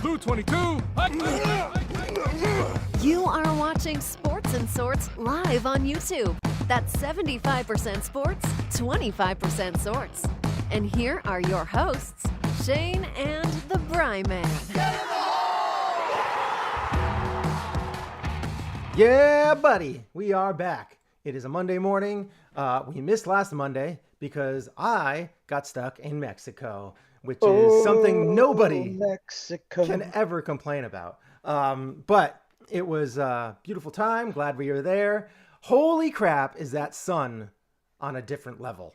Blue 22. You are watching Sports and Sorts live on YouTube. That's 75% sports, 25% sorts. And here are your hosts, Shane and the Bry Man. Yeah, buddy, we are back. It is a Monday morning. We missed last Monday because I got stuck in Mexico, which is something nobody can ever complain about. But it was a beautiful time. Glad we were there. Holy crap, is that sun on a different level?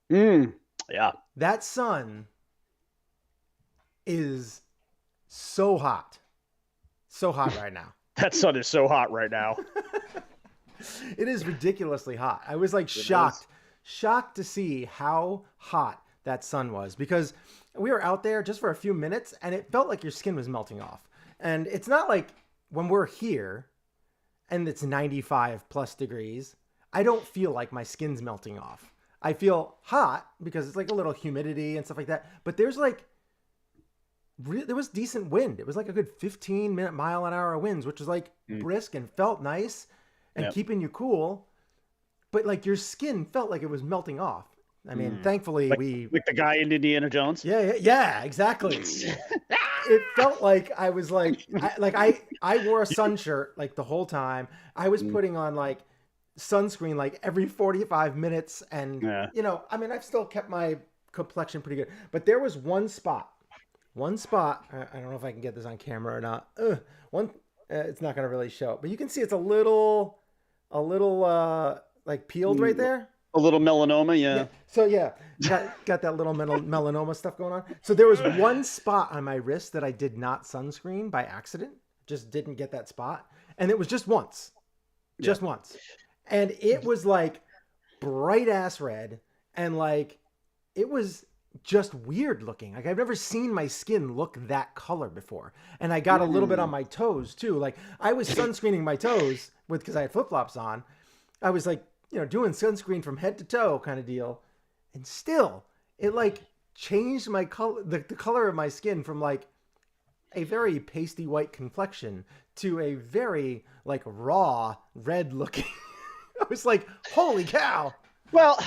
Yeah. That sun is so hot. So hot right now. That sun is so hot right now. It is ridiculously hot. I was like shocked to see how hot that sun was, because we were out there just for a few minutes and it felt like your skin was melting off. And it's not like when we're here and it's 95 plus degrees, I don't feel like my skin's melting off. I feel hot because it's like a little humidity and stuff like that. But there's like, there was decent wind. It was like a good 15-minute mile-an-hour winds, which was like brisk and felt nice and keeping you cool. But like your skin felt like it was melting off. I mean, thankfully like the guy in Indiana Jones. Yeah, exactly. It felt like I was like I wore a sun shirt like the whole time. I was putting on like sunscreen like every 45 minutes, and you know, I mean, I've still kept my complexion pretty good. But there was one spot. I don't know if I can get this on camera or not. It's not going to really show, but you can see it's a little like peeled right there. A little melanoma, yeah. So yeah, got that little melanoma stuff going on. So there was one spot on my wrist that I did not sunscreen by accident. Just didn't get that spot, and it was just once, and it was like bright ass red, and like it was just weird looking. Like I've never seen my skin look that color before. And I got a little bit on my toes too. Like I was sunscreening my toes because I had flip-flops on. I was like, you know, doing sunscreen from head to toe kind of deal. And still it like changed my color, the color of my skin from like a very pasty white complexion to a very like raw red looking. I was like, holy cow. Well,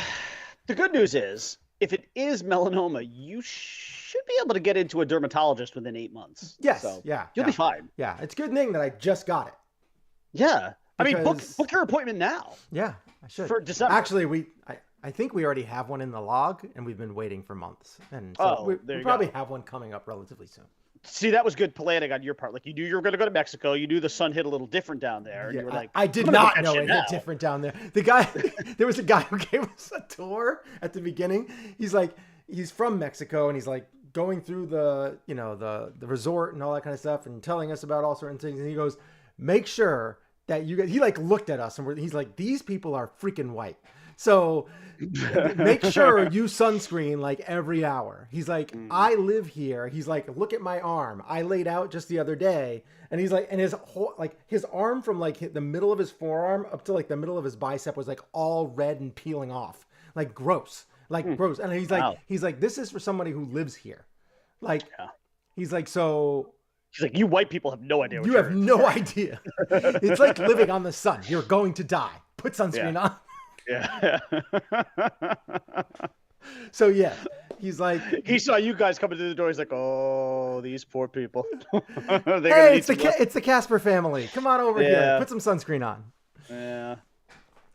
the good news is, if it is melanoma, you should be able to get into a dermatologist within 8 months. Yes. So yeah. You'll be fine. Yeah. It's a good thing that I just got it. Yeah. I mean, Because- book your appointment now. Yeah, I should. For December. Actually, I think we already have one in the log, and we've been waiting for months. And so we'll probably have one coming up relatively soon. See, that was good planning on your part. Like, you knew you were going to go to Mexico. You knew the sun hit a little different down there. And Yeah, you were like, I did I'm gonna not get know that it shit hit now. different down there. There was a guy who gave us a tour at the beginning. He's from Mexico, and he's like going through the resort and all that kind of stuff, and telling us about all certain things. And he goes, make sure that you guys, he like looked at us and he's like, these people are freaking white. So make sure you sunscreen like every hour. He's like, I live here. He's like, look at my arm. I laid out just the other day. And he's like, and his whole, like his arm from like the middle of his forearm up to like the middle of his bicep was like all red and peeling off. Like gross. Gross. And he's like, Wow. this is for somebody who lives here. Like, he's like, so He's like, you white people have no idea what you you're have in no for." idea. It's like living on the sun. You're going to die. Put sunscreen on. Yeah. So yeah, he's like, He saw you guys coming through the door. He's like, oh, these poor people. hey, it's the Casper family. Come on over here. Put some sunscreen on. Yeah.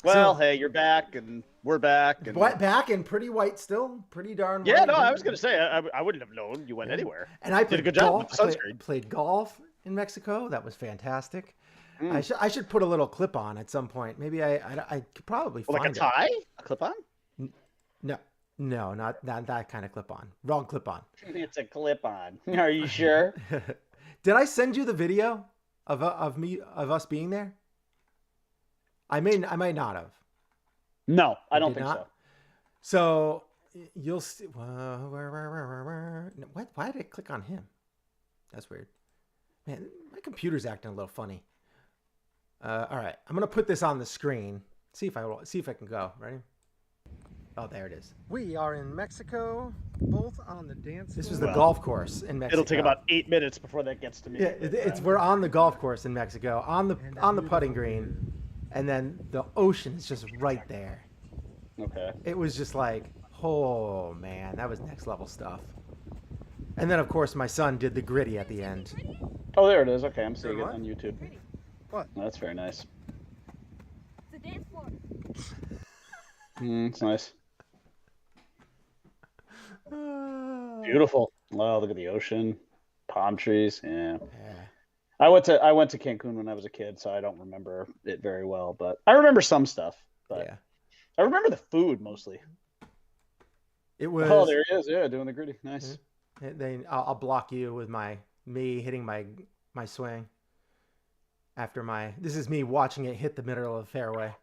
Well, hey, you're back, and we're back. And... Back and pretty white still. Pretty darn white. Yeah, no, I was going to say, I wouldn't have known you went anywhere. And I did a played good job golf. with the sunscreen. Played golf in Mexico. That was fantastic. I should put a little clip on at some point. Maybe I could probably find Like a tie? A clip on? No, not that kind of clip on. Wrong clip on. It's a clip on. Are you sure? Did I send you the video of us being there? I might not have. No, I don't think not? so. So you'll see. What? Why did I click on him? That's weird. Man, my computer's acting a little funny. All right, I'm gonna put this on the screen. See if I can go. Ready? Oh, there it is. We are in Mexico, both on the dance. This was the Well, golf course in Mexico. It'll take about 8 minutes before that gets to me. Yeah, we're on the golf course in Mexico, on the putting green, and then the ocean is just right there. Okay. It was just like, oh man, that was next level stuff. And then of course my son did the gritty at the end. Oh, there it is. Okay, I'm seeing it What? on YouTube. What? Oh, that's very nice. The dance floor. It's nice. Beautiful. Wow, look at the ocean, palm trees. Yeah. I went to Cancun when I was a kid, so I don't remember it very well, but I remember some stuff. But Yeah. I remember the food mostly. It was. Oh, there he is. Yeah, doing the gritty. Nice. I'll block you with me hitting my swing. After this is me watching it hit the middle of the fairway.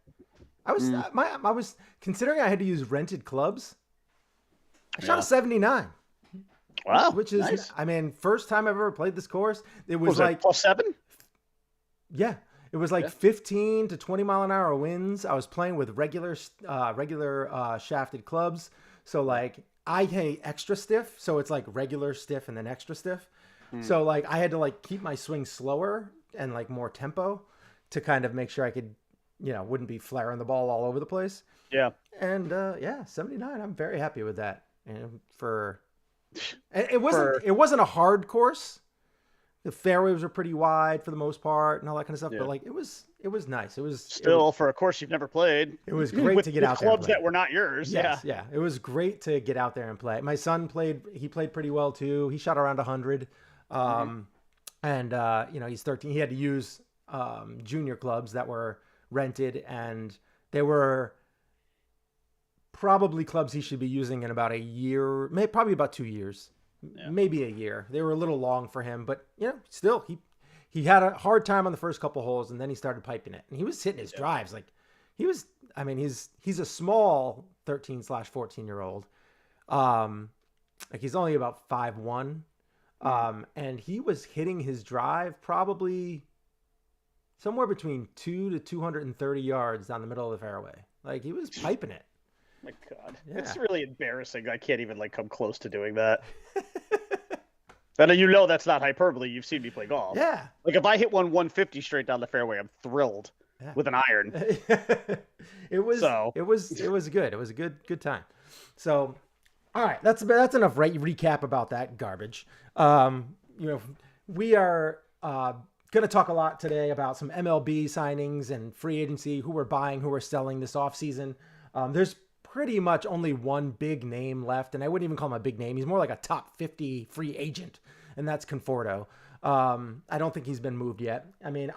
I was considering I had to use rented clubs. I shot a 79. Wow, which is nice. I mean, first time I've ever played this course. It was That like +7. Yeah, it was like 15 to 20 mile an hour winds. I was playing with regular shafted clubs, so like I hate extra stiff, so it's like regular stiff and then extra stiff. So like I had to like keep my swing slower and like more tempo to kind of make sure I could, wouldn't be flaring the ball all over the place. Yeah. And 79. I'm very happy with that. And it wasn't a hard course. The fairways were pretty wide for the most part and all that kind of stuff. Yeah. But like it was nice. It was Still for a course you've never played. It was great to get out there. Clubs that were not yours. Yes, yeah. It was great to get out there and play. My son played pretty well too. He shot around 100. And he's 13. He had to use junior clubs that were rented, and they were probably clubs he should be using in about a year, probably about 2 years, maybe a year. They were a little long for him, but still he had a hard time on the first couple holes, and then he started piping it, and he was hitting his drives like he was. I mean, he's a small 13/14-year-old. Like he's only about 5'1". And he was hitting his drive probably somewhere between 2 to 230 yards down the middle of the fairway. Like he was piping it. My God, Yeah. It's really embarrassing. I can't even come close to doing that. And that's not hyperbole. You've seen me play golf. Yeah. Like if I hit 150 straight down the fairway, I'm thrilled with an iron. It was good. It was a good time. So, all right, that's enough recap about that garbage. We are going to talk a lot today about some MLB signings and free agency, who we're buying, who we're selling this offseason. There's pretty much only one big name left, and I wouldn't even call him a big name. He's more like a top 50 free agent, and that's Conforto. I don't think he's been moved yet. I mean,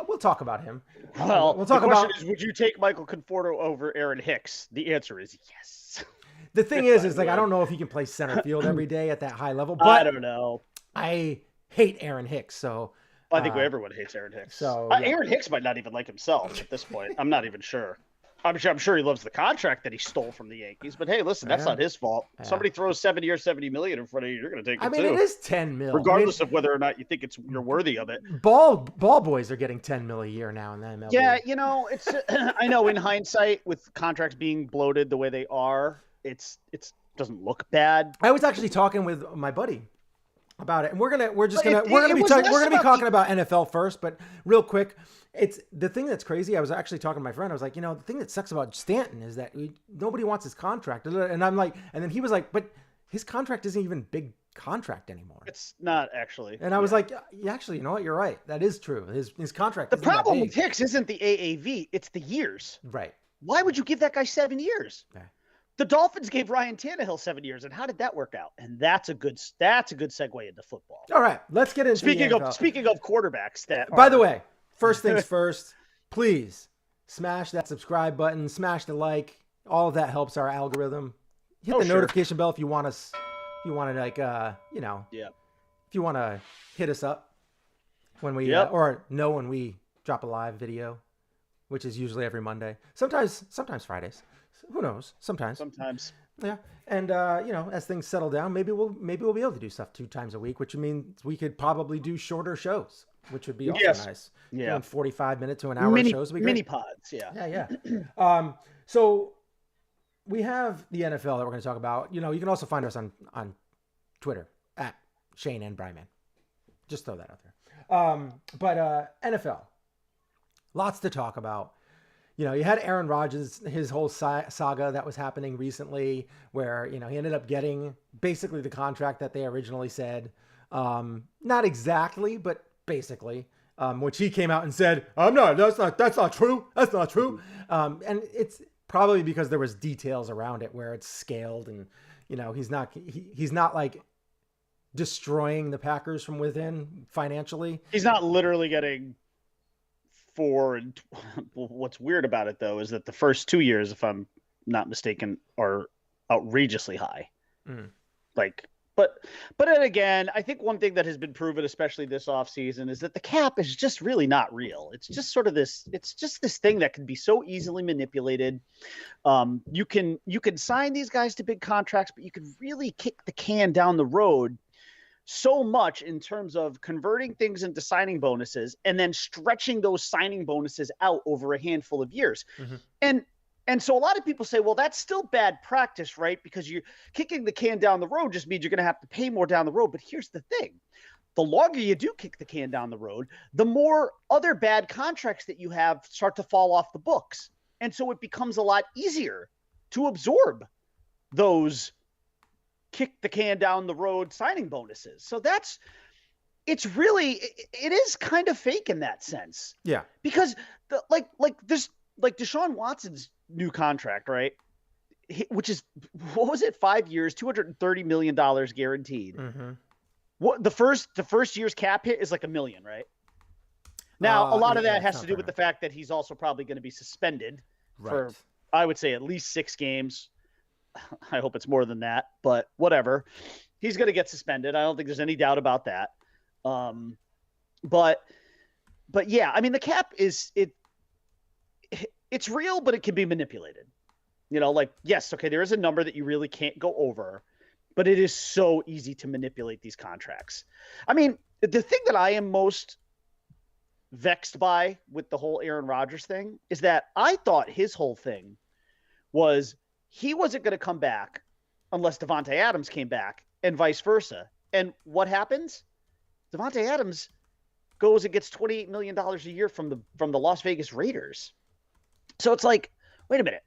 we'll talk about him. Well, we'll talk the question about. is, would you take Michael Conforto over Aaron Hicks? The answer is yes. The thing is like I don't know if he can play center field every day at that high level. But I don't know. I hate Aaron Hicks, so I think everyone hates Aaron Hicks. So Aaron Hicks might not even like himself at this point. I'm not even sure. I'm sure he loves the contract that he stole from the Yankees, but hey, listen, that's not his fault. Yeah. Somebody throws 70 or 70 million in front of you, you're going to take it. I mean, too. it is 10 mil, regardless of whether or not you think you're worthy of it. Ball boys are getting 10 mil a year now in the MLB. Yeah, it's I know in hindsight with contracts being bloated the way they are, it's doesn't look bad. I was actually talking with my buddy about it, and we're gonna be talking about NFL first, but real quick, it's the thing that's crazy. I was actually talking to my friend. I was like, the thing that sucks about Stanton is that nobody wants his contract, and I'm like, and then he was like, but his contract isn't even big contract anymore. It's not actually. And I was like, yeah, actually, you know what? You're right. That is true. His contract. The isn't that problem big. with Hicks isn't the AAV; it's the years. Right. Why would you give that guy 7 years? Okay. The Dolphins gave Ryan Tannehill 7 years, and how did that work out? And that's a good segue into football. All right, let's get into speaking the NFL. Speaking of quarterbacks, By the way, first things first, please smash that subscribe button, smash the like. All of that helps our algorithm. Hit the notification bell if you want us. If you want to if you want to hit us up when we or know when we drop a live video, which is usually every Monday. Sometimes Fridays. Who knows? Sometimes. Yeah. And as things settle down, maybe we'll be able to do stuff 2 times a week, which means we could probably do shorter shows, which would be also nice. Yeah. Doing 45 minute to an hour shows would be great. Mini pods, yeah. Yeah. So we have the NFL that we're going to talk about. You know, you can also find us on Twitter at Shane and Bryman. Just throw that out there. But NFL, lots to talk about. You know, you had Aaron Rodgers, his whole saga that was happening recently where, you know, he ended up getting basically the contract that they originally said. Not exactly, but basically, which he came out and said, that's not true. That's not true. And it's probably because there was details around it where it's scaled and, you know, he's not like destroying the Packers from within financially. He's not literally getting what's weird about it though is that the first 2 years, if I'm not mistaken, are outrageously high. But then again, I think one thing that has been proven, especially this offseason, is that the cap is just really not real. It's just sort of this thing that can be so easily manipulated. You can sign these guys to big contracts, but you can really kick the can down the road so much in terms of converting things into signing bonuses and then stretching those signing bonuses out over a handful of years. And so a lot of people say, well, that's still bad practice, right? Because you're kicking the can down the road just means you're going to have to pay more down the road. But here's the thing. The longer you do kick the can down the road, the more other bad contracts that you have start to fall off the books. And so it becomes a lot easier to absorb those kick the can down the road signing bonuses. So it is kind of fake in that sense. Yeah. Because there's Deshaun Watson's new contract, right? Which is, what was it? 5 years, $230 million guaranteed. What the first year's cap hit is like $1 million, right? Now, a lot of that has to do with the fact that he's also probably going to be suspended for, I would say, at least 6 games. I hope it's more than that, but whatever. He's going to get suspended. I don't think there's any doubt about that. But yeah, I mean, the cap it's real, but it can be manipulated. You know, like, yes, okay, there is a number that you really can't go over, but it is so easy to manipulate these contracts. I mean, the thing that I am most vexed by with the whole Aaron Rodgers thing is that I thought his whole thing was he wasn't going to come back unless Davante Adams came back and vice versa. And what happens? Davante Adams goes and gets $28 million a year from the Las Vegas Raiders. So it's like, wait a minute.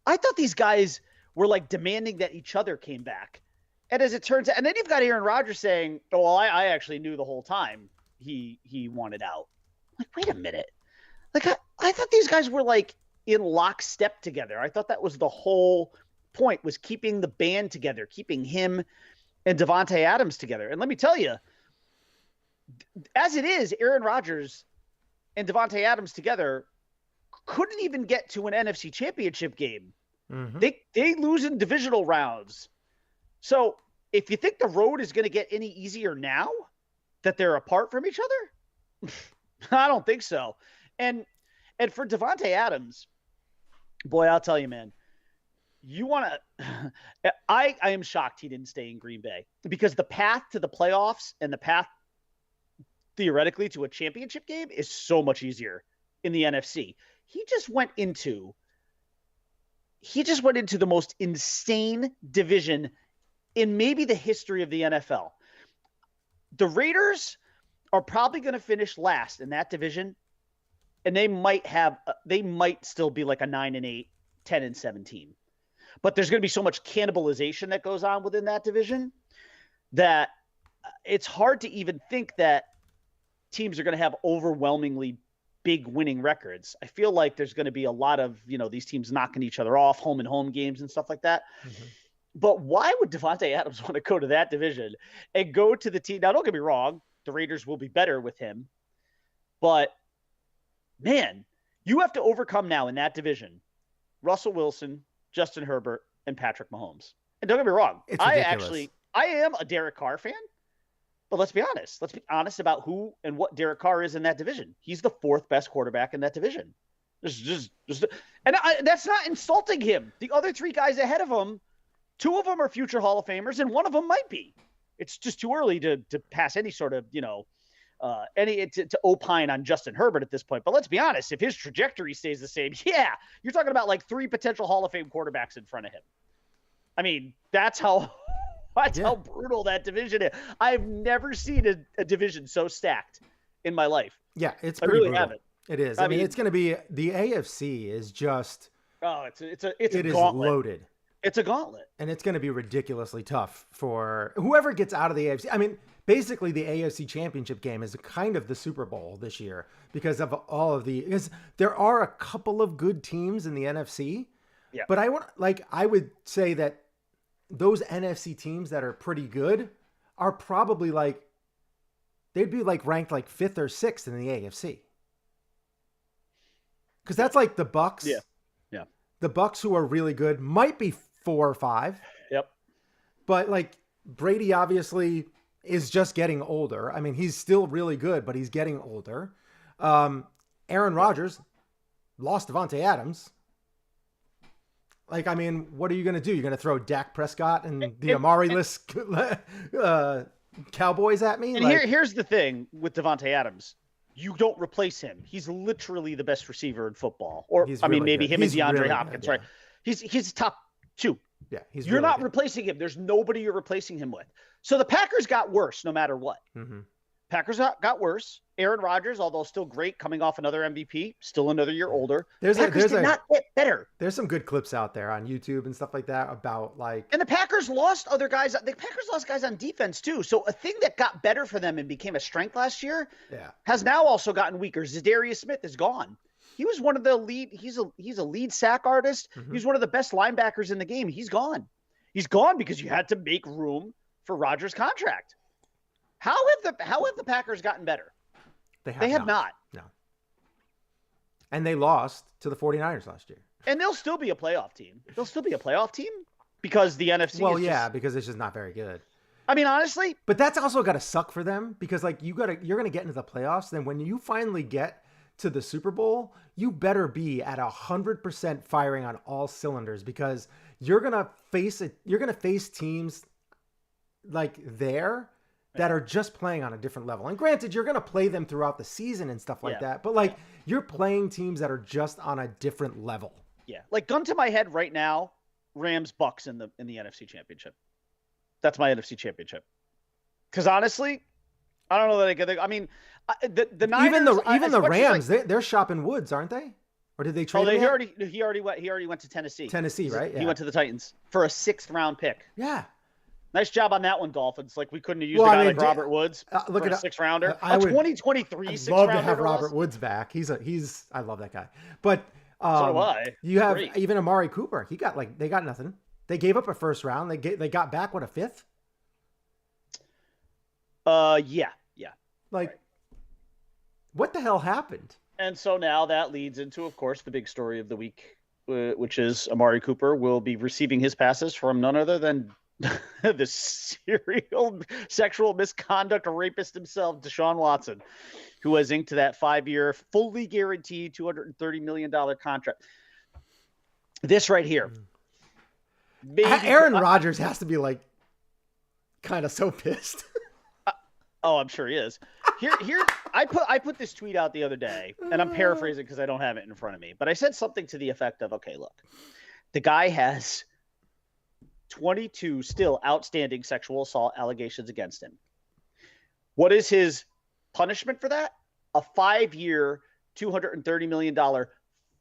I thought these guys were like demanding that each other came back. And as it turns out, and then you've got Aaron Rodgers saying, oh, well, I actually knew the whole time he wanted out. Like, wait a minute. Like, I thought these guys were like in lockstep together. I thought that was the whole point, was keeping the band together, keeping him and Davante Adams together. And let me tell you, as it is, Aaron Rodgers and Davante Adams together couldn't even get to an NFC championship game. They lose in divisional rounds. So if you think the road is going to get any easier now that they're apart from each other, I don't think so. And for Davante Adams, boy, I'll tell you, man, you want to – I am shocked he didn't stay in Green Bay, because the path to the playoffs and the path theoretically to a championship game is so much easier in the NFC. He just went into the most insane division in maybe the history of the NFL. The Raiders are probably going to finish last in that division, and they might still be like a 9-8, 10-7 team. But there's going to be so much cannibalization that goes on within that division that it's hard to even think that teams are going to have overwhelmingly big winning records. I feel like there's going to be a lot of, these teams knocking each other off, home and home games and stuff like that. But why would Davante Adams want to go to that division and go to the team? Now, don't get me wrong. The Raiders will be better with him. But, man, you have to overcome now in that division Russell Wilson, Justin Herbert, and Patrick Mahomes. And don't get me wrong. It's ridiculous. I am a Derek Carr fan. But let's be honest. Let's be honest about who and what Derek Carr is in that division. He's the 4th best quarterback in that division. That's not insulting him. The other 3 guys ahead of him, 2 of them are future Hall of Famers, and 1 of them might be. It's just too early to pass any sort of, to opine on Justin Herbert at this point. But let's be honest, if his trajectory stays the same, you're talking about like 3 potential Hall of Fame quarterbacks in front of him. I mean, that's how brutal that division is. I've never seen a division so stacked in my life. Yeah, it's I pretty really brutal. haven't. It is. I mean, it's going to be the AFC is just. Oh, it's a it is gauntlet. Loaded. It's a gauntlet, and it's going to be ridiculously tough for whoever gets out of the AFC. I mean, basically, the AFC Championship game is kind of the Super Bowl this year because of because there are a couple of good teams in the NFC. Yeah. But I would say that those NFC teams that are pretty good are probably they'd be ranked 5th or 6th in the AFC. Because that's like the Bucks. Yeah. The Bucks, who are really good, might be 4 or 5. Yep. But Brady obviously is just getting older. I mean, he's still really good, but he's getting older. Aaron Rodgers lost Devontae Adams. I mean, what are you going to do? You're going to throw Dak Prescott and the Amari-less Cowboys at me? And here's the thing with Devontae Adams. You don't replace him. He's literally the best receiver in football. Or, maybe him and DeAndre Hopkins, right? He's top 2. Yeah, you're not replacing him. There's nobody you're replacing him with. So the Packers got worse no matter what. Mm-hmm. Packers got worse. Aaron Rodgers, although still great, coming off another MVP, still another year older. Packers did not get better. There's some good clips out there on YouTube and stuff like that about And the Packers lost other guys. The Packers lost guys on defense too. So a thing that got better for them and became a strength last year has now also gotten weaker. Zadarius Smith is gone. He was one of the lead. He's a lead sack artist. Mm-hmm. He was one of the best linebackers in the game. He's gone. He's gone because you had to make room for Rodgers' contract. How have the Packers gotten better? They have not. No. And they lost to the 49ers last year. And they'll still be a playoff team. Because the NFC because it's just not very good. I mean, honestly. But that's also got to suck for them because you're going to get into the playoffs. Then when you finally get to the Super Bowl, you better be at 100% firing on all cylinders because you're going to face teams that are just playing on a different level. And granted, you're going to play them throughout the season and stuff like that. But you're playing teams that are just on a different level. Yeah. Gun to my head right now, Rams Bucks in the NFC Championship. That's my NFC Championship. Because honestly, I don't know that I mean, the Niners. Even the Rams, they're shopping Woods, aren't they? Or did they trade him? He already went to Tennessee. Tennessee, right? Yeah. He went to the Titans for a 6th round pick. Yeah. Nice job on that one, Dolphins. We couldn't have used a guy like Robert Woods look for at a 6th rounder. A 2023 6th rounder. I'd love to have Robert Woods back. I love that guy. But so do I. You have even Amari Cooper. He got they got nothing. They gave up a 1st round. They got back a 5th. Yeah. What the hell happened? And so now that leads into, of course, the big story of the week, which is Amari Cooper will be receiving his passes from none other than the serial sexual misconduct rapist himself, Deshaun Watson, who has inked that 5-year, fully guaranteed $230 million contract. This right here. Aaron Rodgers has to be kind of so pissed. Oh, I'm sure he is. Here, I put this tweet out the other day, and I'm paraphrasing because I don't have it in front of me. But I said something to the effect of, okay, look, the guy has 22 still outstanding sexual assault allegations against him. What is his punishment for that? A 5-year, $230 million,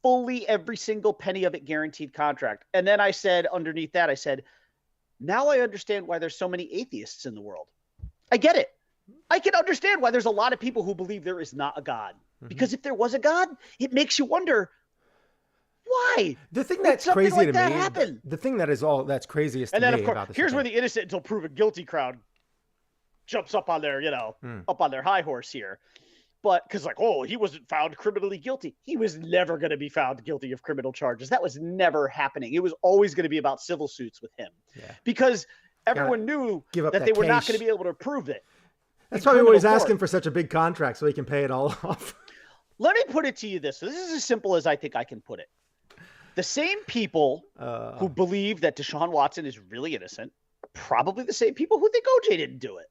fully every single penny of it guaranteed contract. And then I said underneath that, I said, now I understand why there's so many atheists in the world. I get it. I can understand why there's a lot of people who believe there is not a God. Mm-hmm. Because if there was a God, it makes you wonder, why? The thing that's crazy to me, happen? The thing that's craziest to me of course, about this. Here's where the innocent until proven guilty crowd jumps up on their, up on their high horse here. But because he wasn't found criminally guilty. He was never going to be found guilty of criminal charges. That was never happening. It was always going to be about civil suits with him. Yeah. Because everyone knew that they were not going to be able to prove it. That's probably why he's asking for such a big contract so he can pay it all off. Let me put it to you this. This is as simple as I think I can put it. The same people who believe that Deshaun Watson is really innocent are probably the same people who think OJ didn't do it.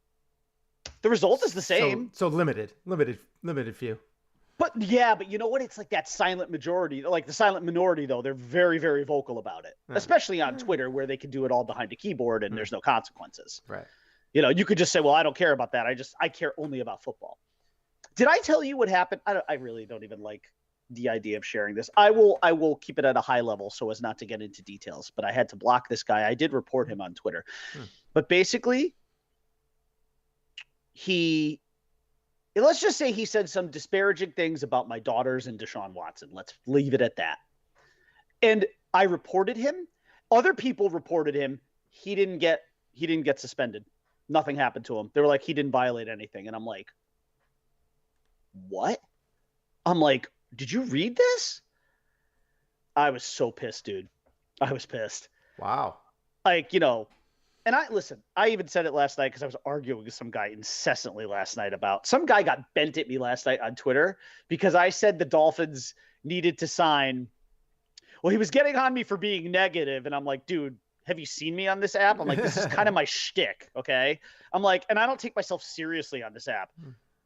The result is the same. So limited few. But you know what? It's like that silent majority, like the silent minority, though. They're very, very vocal about it, especially on Twitter, where they can do it all behind a keyboard and there's no consequences. Right. You know, you could just say, well, I don't care about that. I care only about football. Did I tell you what happened? I really don't even like the idea of sharing this. I will keep it at a high level so as not to get into details, but I had to block this guy. I did report him on Twitter. But basically, let's just say he said some disparaging things about my daughters and Deshaun Watson. Let's leave it at that. And I reported him. Other people reported him. He didn't get suspended. Nothing happened to him. They were like, he didn't violate anything. And I'm like, what? I'm like, did you read this? I was so pissed, dude. I was pissed. Wow. Like, you know, and I even said it last night because I was arguing with some guy incessantly last night about some guy got bent at me last night on Twitter because I said the Dolphins needed to sign. Well, he was getting on me for being negative. And I'm like, dude, have you seen me on this app? I'm like, this is kind of my shtick. Okay. I'm like, and I don't take myself seriously on this app.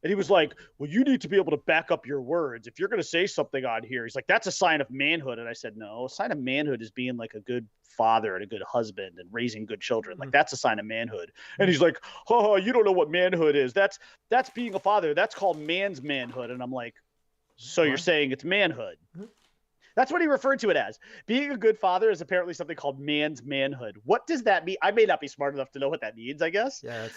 And he was like, well, you need to be able to back up your words. If you're going to say something on here, he's like, that's a sign of manhood. And I said, no, a sign of manhood is being like a good father and a good husband and raising good children. Like, that's a sign of manhood. And he's like, oh, you don't know what manhood is. That's being a father. That's called man's manhood. And I'm like, so you're saying it's manhood? That's what he referred to it as. Being a good father is apparently something called man's manhood. What does that mean? I may not be smart enough to know what that means, I guess. Yeah,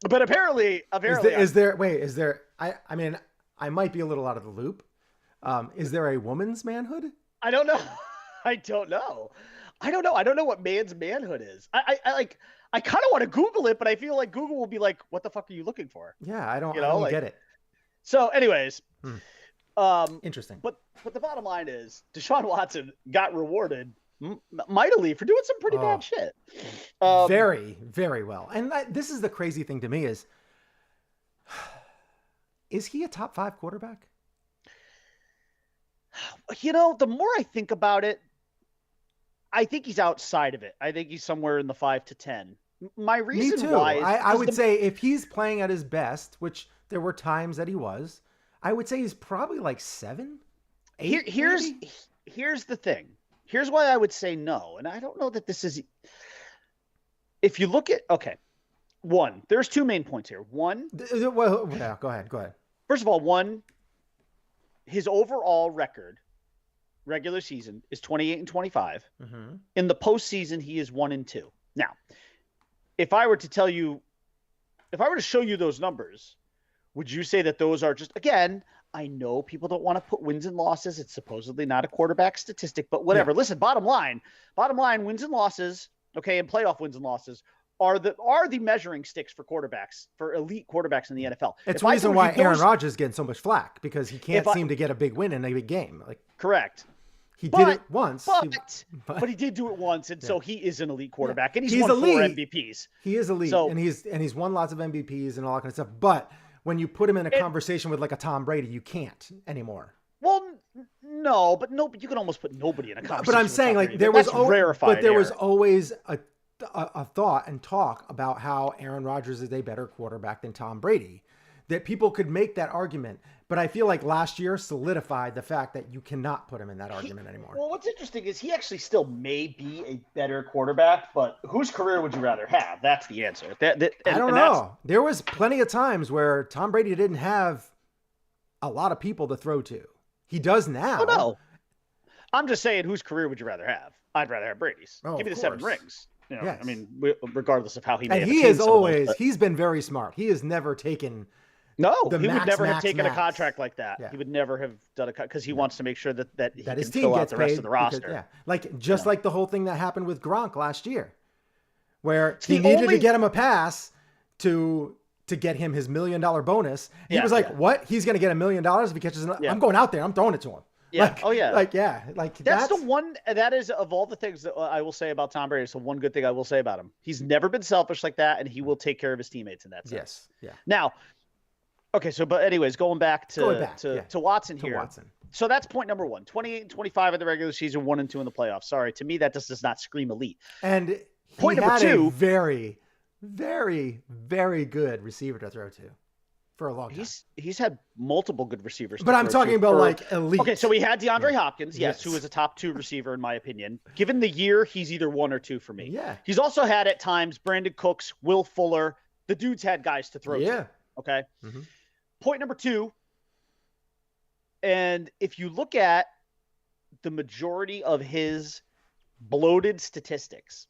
But apparently, is there? I mean, I might be a little out of the loop. Is there a woman's manhood? I don't know. I don't know. I don't know what man's manhood is. I kind of want to Google it, but I feel like Google will be like, "What the fuck are you looking for?" Yeah, I don't get it. So, anyways, interesting. But the bottom line is, Deshaun Watson got rewarded mightily for doing some pretty bad shit. Very, very well. And this is the crazy thing to me is he a top 5 quarterback? You know, the more I think about it, I think he's outside of it. I think he's somewhere in the 5 to 10. My reason Me too. why is I would say if he's playing at his best, which there were times that he was, I would say he's probably like 7, 8. Here's the thing. Here's why I would say no. And I don't know that this is, if you look at, one, there's 2 main points here. One, well, yeah, go ahead. First of all, one, his overall record, regular season, is 28-25. In the postseason, he is 1-2. Now, if I were to show you those numbers, would you say that those are just, again, I know people don't want to put wins and losses. It's supposedly not a quarterback statistic, but whatever. Yeah. Listen, bottom line, wins and losses, and playoff wins and losses are the measuring sticks for quarterbacks, for elite quarterbacks in the NFL. It's the reason why Aaron Rodgers is getting so much flack, because he can't seem to get a big win in a big game. Correct. He did it once. But he did do it once, and so he is an elite quarterback, and he's won elite. 4 MVPs. He is elite, and he's won lots of MVPs and all that kind of stuff, but when you put him in a conversation with like a Tom Brady, you can't anymore. Well, no, but you can almost put nobody in a conversation. But I'm saying like there was always a thought and talk about how Aaron Rodgers is a better quarterback than Tom Brady, that people could make that argument. But I feel like last year solidified the fact that you cannot put him in that argument anymore. Well, what's interesting is he actually still may be a better quarterback, but whose career would you rather have? That's the answer. I don't know. There was plenty of times where Tom Brady didn't have a lot of people to throw to. He does now. Oh, no. I'm just saying, whose career would you rather have? I'd rather have Brady's. Give me the 7 rings. Yes. I mean, regardless of how he may have attained some of those, he's been very smart. He has never taken... No, he would never have taken a contract like that. Yeah. He would never have done a cut because he wants to make sure that he can fill out the rest of the roster. Because, like the whole thing that happened with Gronk last year, where he needed to get him a pass to get him his $1 million bonus. He was like, "What? He's going to get $1 million if he catches it? I'm going out there. I'm throwing it to him." Yeah. That's the one. That is, of all the things that I will say about Tom Brady, it's the one good thing I will say about him. He's never been selfish like that, and he will take care of his teammates in that sense. Yes. Yeah. Now. Okay, but anyways, going back to Watson here. So that's point number 1. 28-25 in the regular season, 1-2 in the playoffs. Sorry, to me that just does not scream elite. And point number 2, a very very, very good receiver to throw to for a long time. He's had multiple good receivers. But I'm talking about like elite. Okay, so we had DeAndre Hopkins, Yes. who is a top 2 receiver in my opinion. Given the year, he's either 1 or 2 for me. Yeah. He's also had at times Brandon Cooks, Will Fuller. The dude's had guys to throw to. Okay. Mm-hmm. Point number 2. And if you look at the majority of his bloated statistics,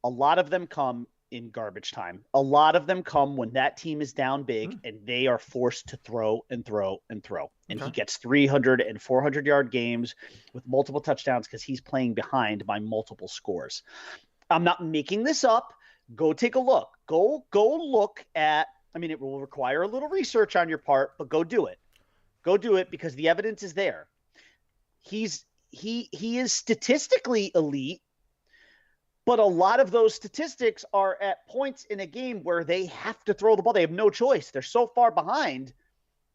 a lot of them come in garbage time. A lot of them come when that team is down big and they are forced to throw and throw and throw. And he gets 300 and 400-yard games with multiple touchdowns because he's playing behind by multiple scores. I'm not making this up. Go take a look. Go look at, I mean, it will require a little research on your part, but go do it. Go do it because the evidence is there. He is statistically elite, but a lot of those statistics are at points in a game where they have to throw the ball. They have no choice. They're so far behind,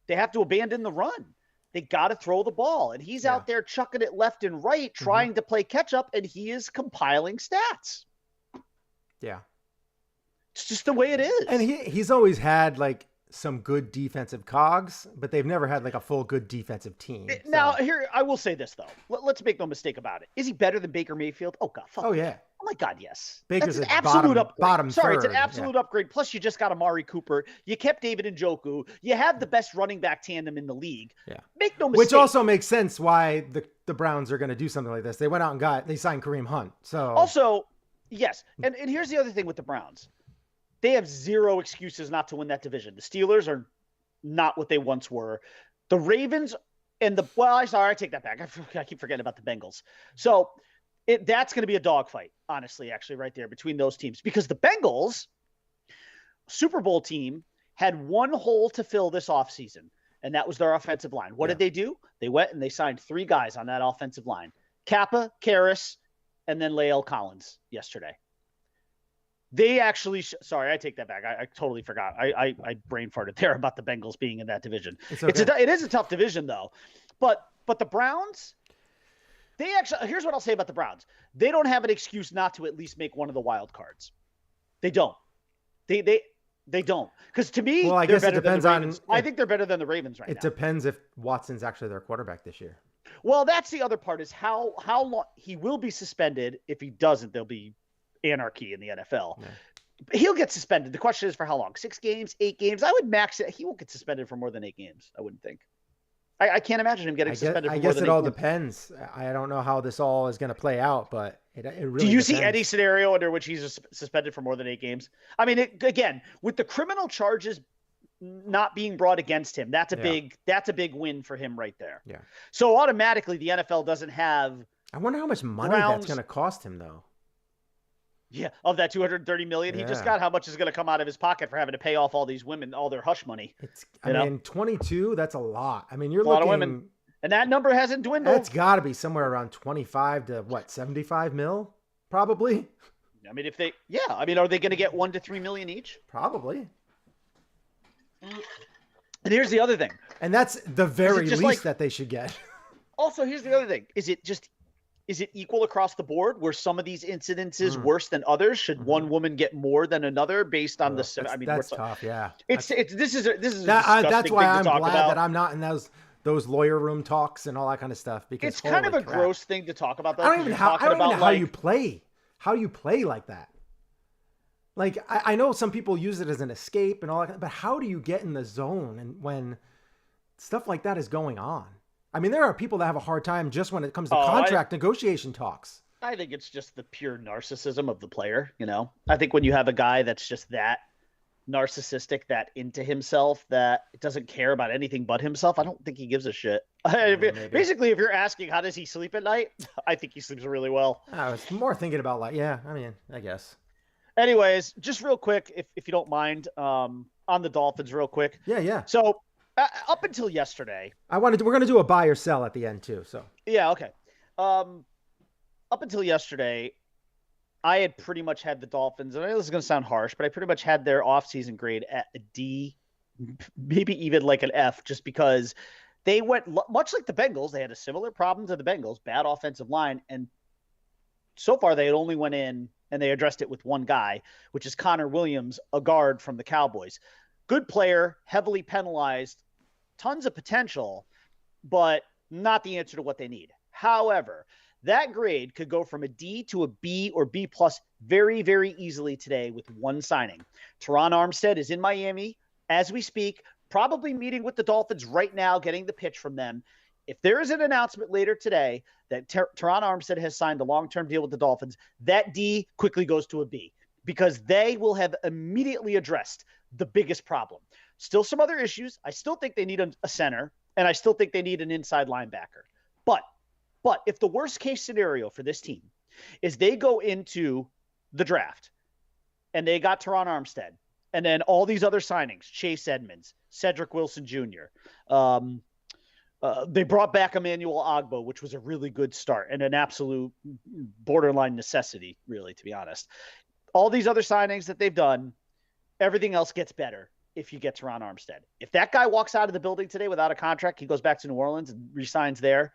they have to abandon the run. They got to throw the ball. And he's out there chucking it left and right, trying to play catch up, and he is compiling stats. Yeah. It's just the way it is. And he's always had like some good defensive cogs, but they've never had like a full good defensive team. Now, here, I will say this, though. Let's make no mistake about it. Is he better than Baker Mayfield? Oh, God. Fuck. Oh, yeah. Oh, my God, yes. Baker's That's an at absolute upgrade. bottom Sorry, third. it's an absolute upgrade. Plus, you just got Amari Cooper. You kept David Njoku. You have the best running back tandem in the league. Yeah. Make no mistake. Which also makes sense why the Browns are going to do something like this. They went out and they signed Kareem Hunt. So also, yes. And here's the other thing with the Browns. They have zero excuses not to win that division. The Steelers are not what they once were. The Ravens and I take that back. I keep forgetting about the Bengals. So that's going to be a dogfight, honestly, actually, right there between those teams. Because the Bengals, Super Bowl team, had one hole to fill this offseason, and that was their offensive line. What did they do? They went and they signed 3 guys on that offensive line. Kappa, Karras, and then Lael Collins yesterday. They actually, sorry, I take that back. I totally forgot. I brain farted there about the Bengals being in that division. It is a tough division, though. But the Browns, they actually, here's what I'll say about the Browns. They don't have an excuse not to at least make one of the wild cards. They don't. They don't. Because to me, I guess it depends on. I think they're better than the Ravens right now. It depends if Watson's actually their quarterback this year. Well, that's the other part is how long he will be suspended. If he doesn't, there'll be anarchy in the NFL. Yeah. He'll get suspended. The question is for how long? 6 games, 8 games? I would max it. He won't get suspended for more than 8 games. I wouldn't think. I can't imagine him getting suspended for more than 8 games. I guess it all depends. I don't know how this all is going to play out, but it really Do you depends. see any scenario under which he's suspended for more than 8 games? I mean, again, with the criminal charges not being brought against him, that's a big win for him right there. Yeah. So automatically the NFL doesn't have. I wonder how much money that's going to cost him though. Yeah, of that $230 million he just got, how much is going to come out of his pocket for having to pay off all these women, all their hush money? I mean, 22, that's a lot. I mean, you're looking a lot of women. And that number hasn't dwindled. That's got to be somewhere around 25 to 75 mil, probably. I mean, are they going to get 1 to 3 million each? Probably. And here's the other thing. And that's the very least that they should get. Also, here's the other thing. Is it equal across the board? Were some of these incidences worse than others? Should one woman get more than another based on the? I mean, that's tough. Yeah, this is that's why I'm glad that I'm not in those lawyer room talks and all that kind of stuff because it's kind of a gross thing to talk about. Though, I don't even know how you play. How you play like that? Like I know some people use it as an escape and all that, but how do you get in the zone and when stuff like that is going on? I mean, there are people that have a hard time just when it comes to contract negotiation talks. I think it's just the pure narcissism of the player, you know? I think when you have a guy that's just that narcissistic, that into himself, that doesn't care about anything but himself, I don't think he gives a shit. Basically, if you're asking how does he sleep at night, I think he sleeps really well. I was more thinking about I guess. Anyways, just real quick, if you don't mind, on the Dolphins real quick. Yeah. So up until yesterday, we're going to do a buy or sell at the end too. So yeah, okay. Up until yesterday, I had pretty much had the Dolphins, and I know this is going to sound harsh, but I pretty much had their offseason grade at a D, maybe even like an F, just because they went much like the Bengals. They had a similar problem to the Bengals, bad offensive line, and so far they had only went in and they addressed it with one guy, which is Connor Williams, a guard from the Cowboys. Good player, heavily penalized, tons of potential, but not the answer to what they need. However, that grade could go from a D to a B or B plus very, very easily today with one signing. Teron Armstead is in Miami as we speak, probably meeting with the Dolphins right now, getting the pitch from them. If there is an announcement later today that Teron Armstead has signed a long-term deal with the Dolphins, that D quickly goes to a B because they will have immediately addressed the biggest problem. Still some other issues. I still think they need a center, and I still think they need an inside linebacker. But if the worst case scenario for this team is they go into the draft and they got Teron Armstead and then all these other signings, Chase Edmonds, Cedric Wilson Jr., they brought back Emmanuel Ogbo, which was a really good start and an absolute borderline necessity, really, to be honest. All these other signings that they've done, everything else gets better if you get Teron Armstead. If that guy walks out of the building today without a contract, he goes back to New Orleans and resigns there,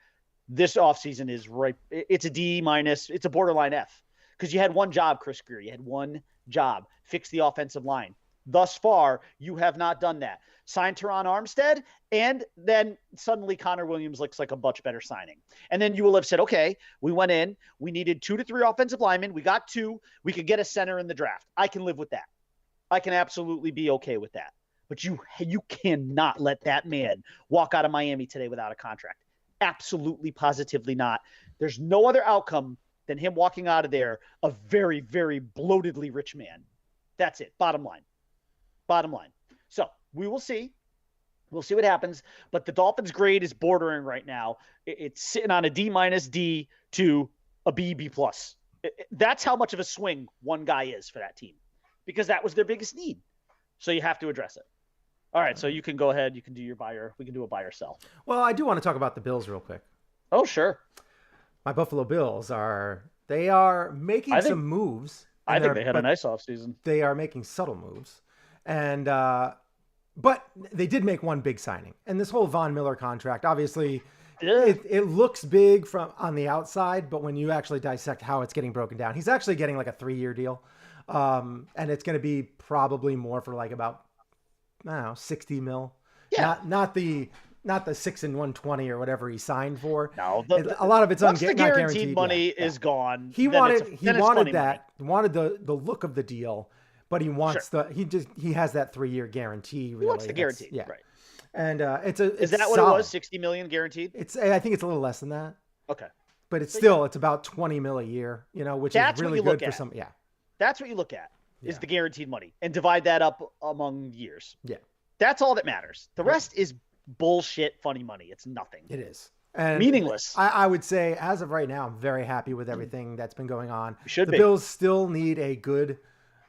this offseason is right. It's a D minus. It's a borderline F because you had one job, Chris Greer. You had one job, fix the offensive line. Thus far, you have not done that. Sign Teron Armstead, and then suddenly Connor Williams looks like a much better signing. And then you will have said, okay, we went in, we needed 2 to 3 offensive linemen. We got 2. We could get a center in the draft. I can live with that. I can absolutely be okay with that. But you cannot let that man walk out of Miami today without a contract. Absolutely, positively not. There's no other outcome than him walking out of there a very, very bloatedly rich man. That's it. Bottom line. So we will see. We'll see what happens. But the Dolphins' grade is bordering right now. It's sitting on a D minus D to a B, B plus. That's how much of a swing one guy is for that team because that was their biggest need. So you have to address it. All right, so you can go ahead. You can do your buyer. We can do a buy or sell. Well, I do want to talk about the Bills real quick. Oh, sure. My Buffalo Bills are making some moves. I think they had a nice offseason. They are making subtle moves. And but they did make one big signing. And this whole Von Miller contract, obviously, it looks big from on the outside, but when you actually dissect how it's getting broken down, he's actually getting like a 3-year deal. And it's going to be probably more for like about, I don't know, 60 mil. Yeah. Not the 6 and 120 or whatever he signed for. No, a lot of it's once the not guaranteed money is gone. He wanted that. He wanted the look of the deal, but he wants he has that 3-year guarantee. Really. He wants the guarantee, right? And is that what it was? 60 million guaranteed? I think it's a little less than that. Okay, but it's about 20 mil a year. Which is really good for some. Yeah, that's what you look at is the guaranteed money and divide that up among years. Yeah, that's all that matters. The rest is bullshit funny money. It's nothing. It is. And meaningless. I would say as of right now, I'm very happy with everything that's been going on. The Bills still need a good,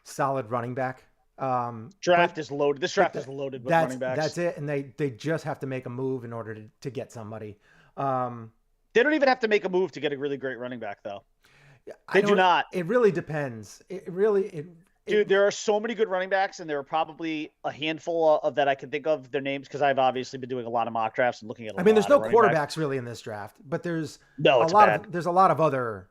solid running back. Draft is loaded. This draft is loaded with running backs. That's it. And they just have to make a move in order to get somebody. They don't even have to make a move to get a really great running back, though. They do not. It really depends. Dude, there are so many good running backs, and there are probably a handful of that I can think of their names because I've obviously been doing a lot of mock drafts and looking at. There's no quarterbacks really in this draft, but there's a lot of other.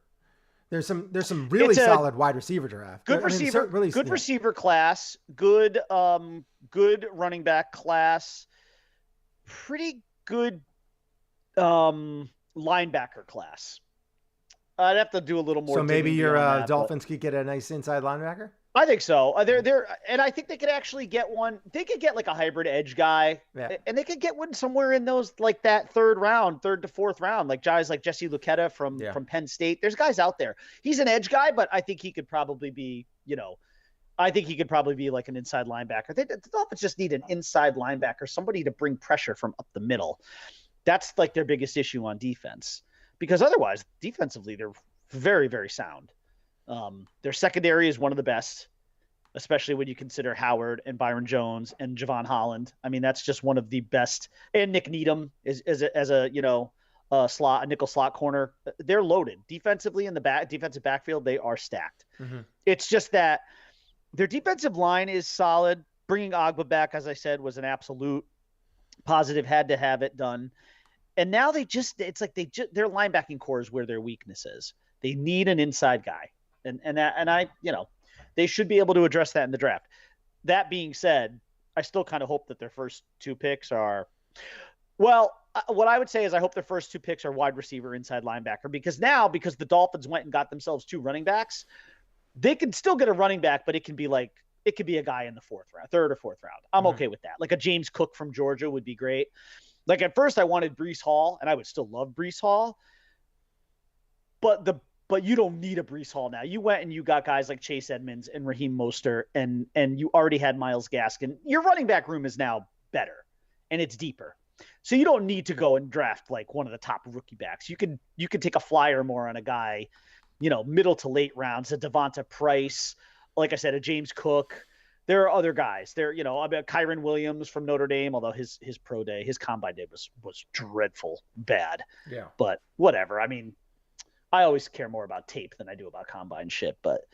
There's some really solid wide receiver draft. Good receiver, good receiver class, good running back class, pretty good linebacker class. I'd have to do a little more. So maybe your Dolphins could get a nice inside linebacker. I think so. And I think they could actually get one. They could get like a hybrid edge guy, and they could get one somewhere in those like that third to fourth round, like guys like Jesse Luketa from Penn State. There's guys out there. He's an edge guy, but I think he could probably be, like an inside linebacker. The Dolphins just need an inside linebacker, somebody to bring pressure from up the middle. That's like their biggest issue on defense, because otherwise, defensively, they're very, very sound. Their secondary is one of the best, especially when you consider Howard and Byron Jones and Javon Holland. I mean, that's just one of the best. And Nick Needham as a nickel slot corner. They're loaded defensively in the defensive backfield. They are stacked. Mm-hmm. It's just that their defensive line is solid. Bringing Agba back, as I said, was an absolute positive. Had to have it done. And now their linebacking core is where their weakness is. They need an inside guy. And I, they should be able to address that in the draft. That being said, I still kind of hope that their first 2 picks are, well, what I would say is I hope their first 2 picks are wide receiver, inside linebacker, because the Dolphins went and got themselves 2 running backs, they can still get a running back, but it could be a guy in the 4th round, 3rd or 4th round. I'm okay with that. Like a James Cook from Georgia would be great. Like at first I wanted Breece Hall, and I would still love Breece Hall, but you don't need a Breece Hall now. You went and you got guys like Chase Edmonds and Raheem Mostert, and you already had Myles Gaskin. Your running back room is now better, and it's deeper. So you don't need to go and draft like one of the top rookie backs. You could take a flyer more on a guy, middle to late rounds, a Devonta Price, like I said, a James Cook. There are other guys there, about Kyron Williams from Notre Dame, although his pro day, his combine day was dreadful, bad. Yeah. But whatever. I mean, I always care more about tape than I do about combine shit. But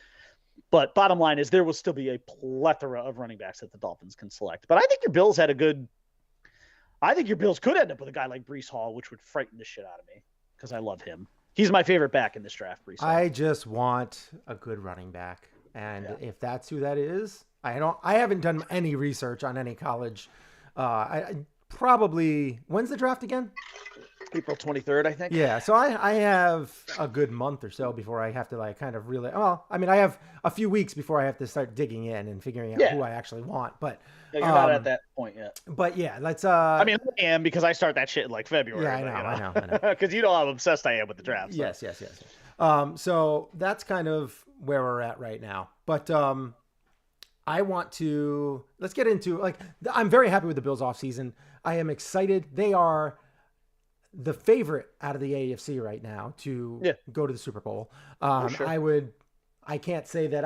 bottom line is there will still be a plethora of running backs that the Dolphins can select. But I think your Bills could end up with a guy like Breece Hall, which would frighten the shit out of me because I love him. He's my favorite back in this draft, Breece Hall. I just want a good running back. And if that's who that is, I haven't done any research on any college. I probably, when's the draft again? April 23rd, I think. Yeah. So I have a good month or so before I have to like kind of really, I have a few weeks before I have to start digging in and figuring out who I actually want. But you're not at that point yet. But yeah, let's, I mean, I am, because I start that shit in like February. Yeah, I know. Because you know how obsessed I am with the draft. So. Yes. So that's kind of where we're at right now. But let's get into I'm very happy with the Bills offseason. I am excited. They are the favorite out of the AFC right now to go to the Super Bowl. Sure. I can't say that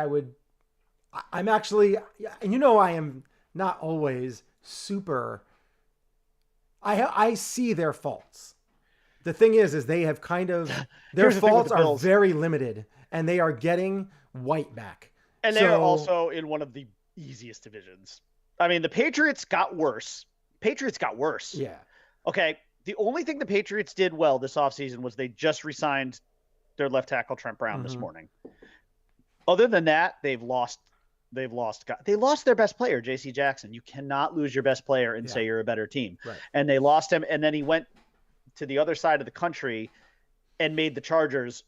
I'm actually, I am not always super, I see their faults. The thing is they have kind of, their faults are very limited, and they are getting White back. And they're also in one of the easiest divisions. I mean, the Patriots got worse. Yeah. Okay. The only thing the Patriots did well this offseason was they just re-signed their left tackle Trent Brown this morning. Other than that, they lost their best player, J.C. Jackson. You cannot lose your best player and say you're a better team. Right. And they lost him, and then he went to the other side of the country and made the Chargers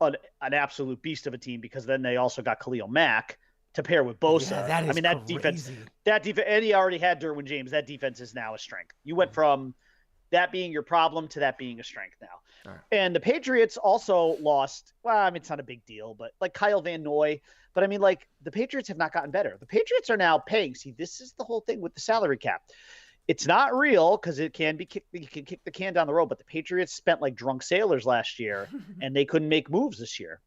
an absolute beast of a team, because then they also got Khalil Mack to pair with Bosa. Yeah, that defense, and he already had Derwin James. That defense is now a strength. You went from that being your problem to that being a strength now. Right. And the Patriots also lost, it's not a big deal, but like Kyle Van Noy. But I mean, like, the Patriots have not gotten better. The Patriots are now paying. See, this is the whole thing with the salary cap. It's not real because it can be kicked. You can kick the can down the road. But the Patriots spent like drunk sailors last year, and they couldn't make moves this year.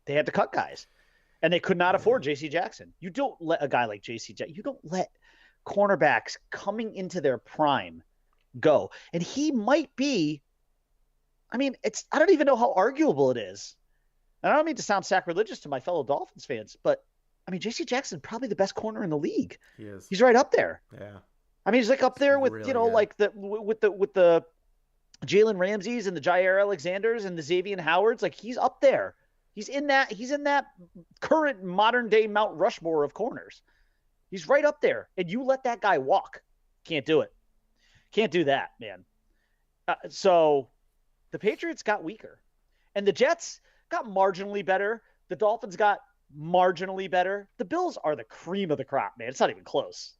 They had to cut guys, and they could not afford J.C. Jackson. You don't let a guy like J.C. Jackson. You don't let cornerbacks coming into their prime go. And he might be. I mean, I don't even know how arguable it is. And I don't mean to sound sacrilegious to my fellow Dolphins fans, but I mean, J.C. Jackson probably the best corner in the league. He is. He's right up there. Yeah. I mean, he's like up there with, really like with the Jalen Ramseys and the Jair Alexanders and the Xavier Howards. Like, he's up there. He's in that current modern day Mount Rushmore of corners. He's right up there. And you let that guy walk. Can't do it. Can't do that, man. So the Patriots got weaker, and the Jets got marginally better. The Dolphins got marginally better. The Bills are the cream of the crop, man. It's not even close.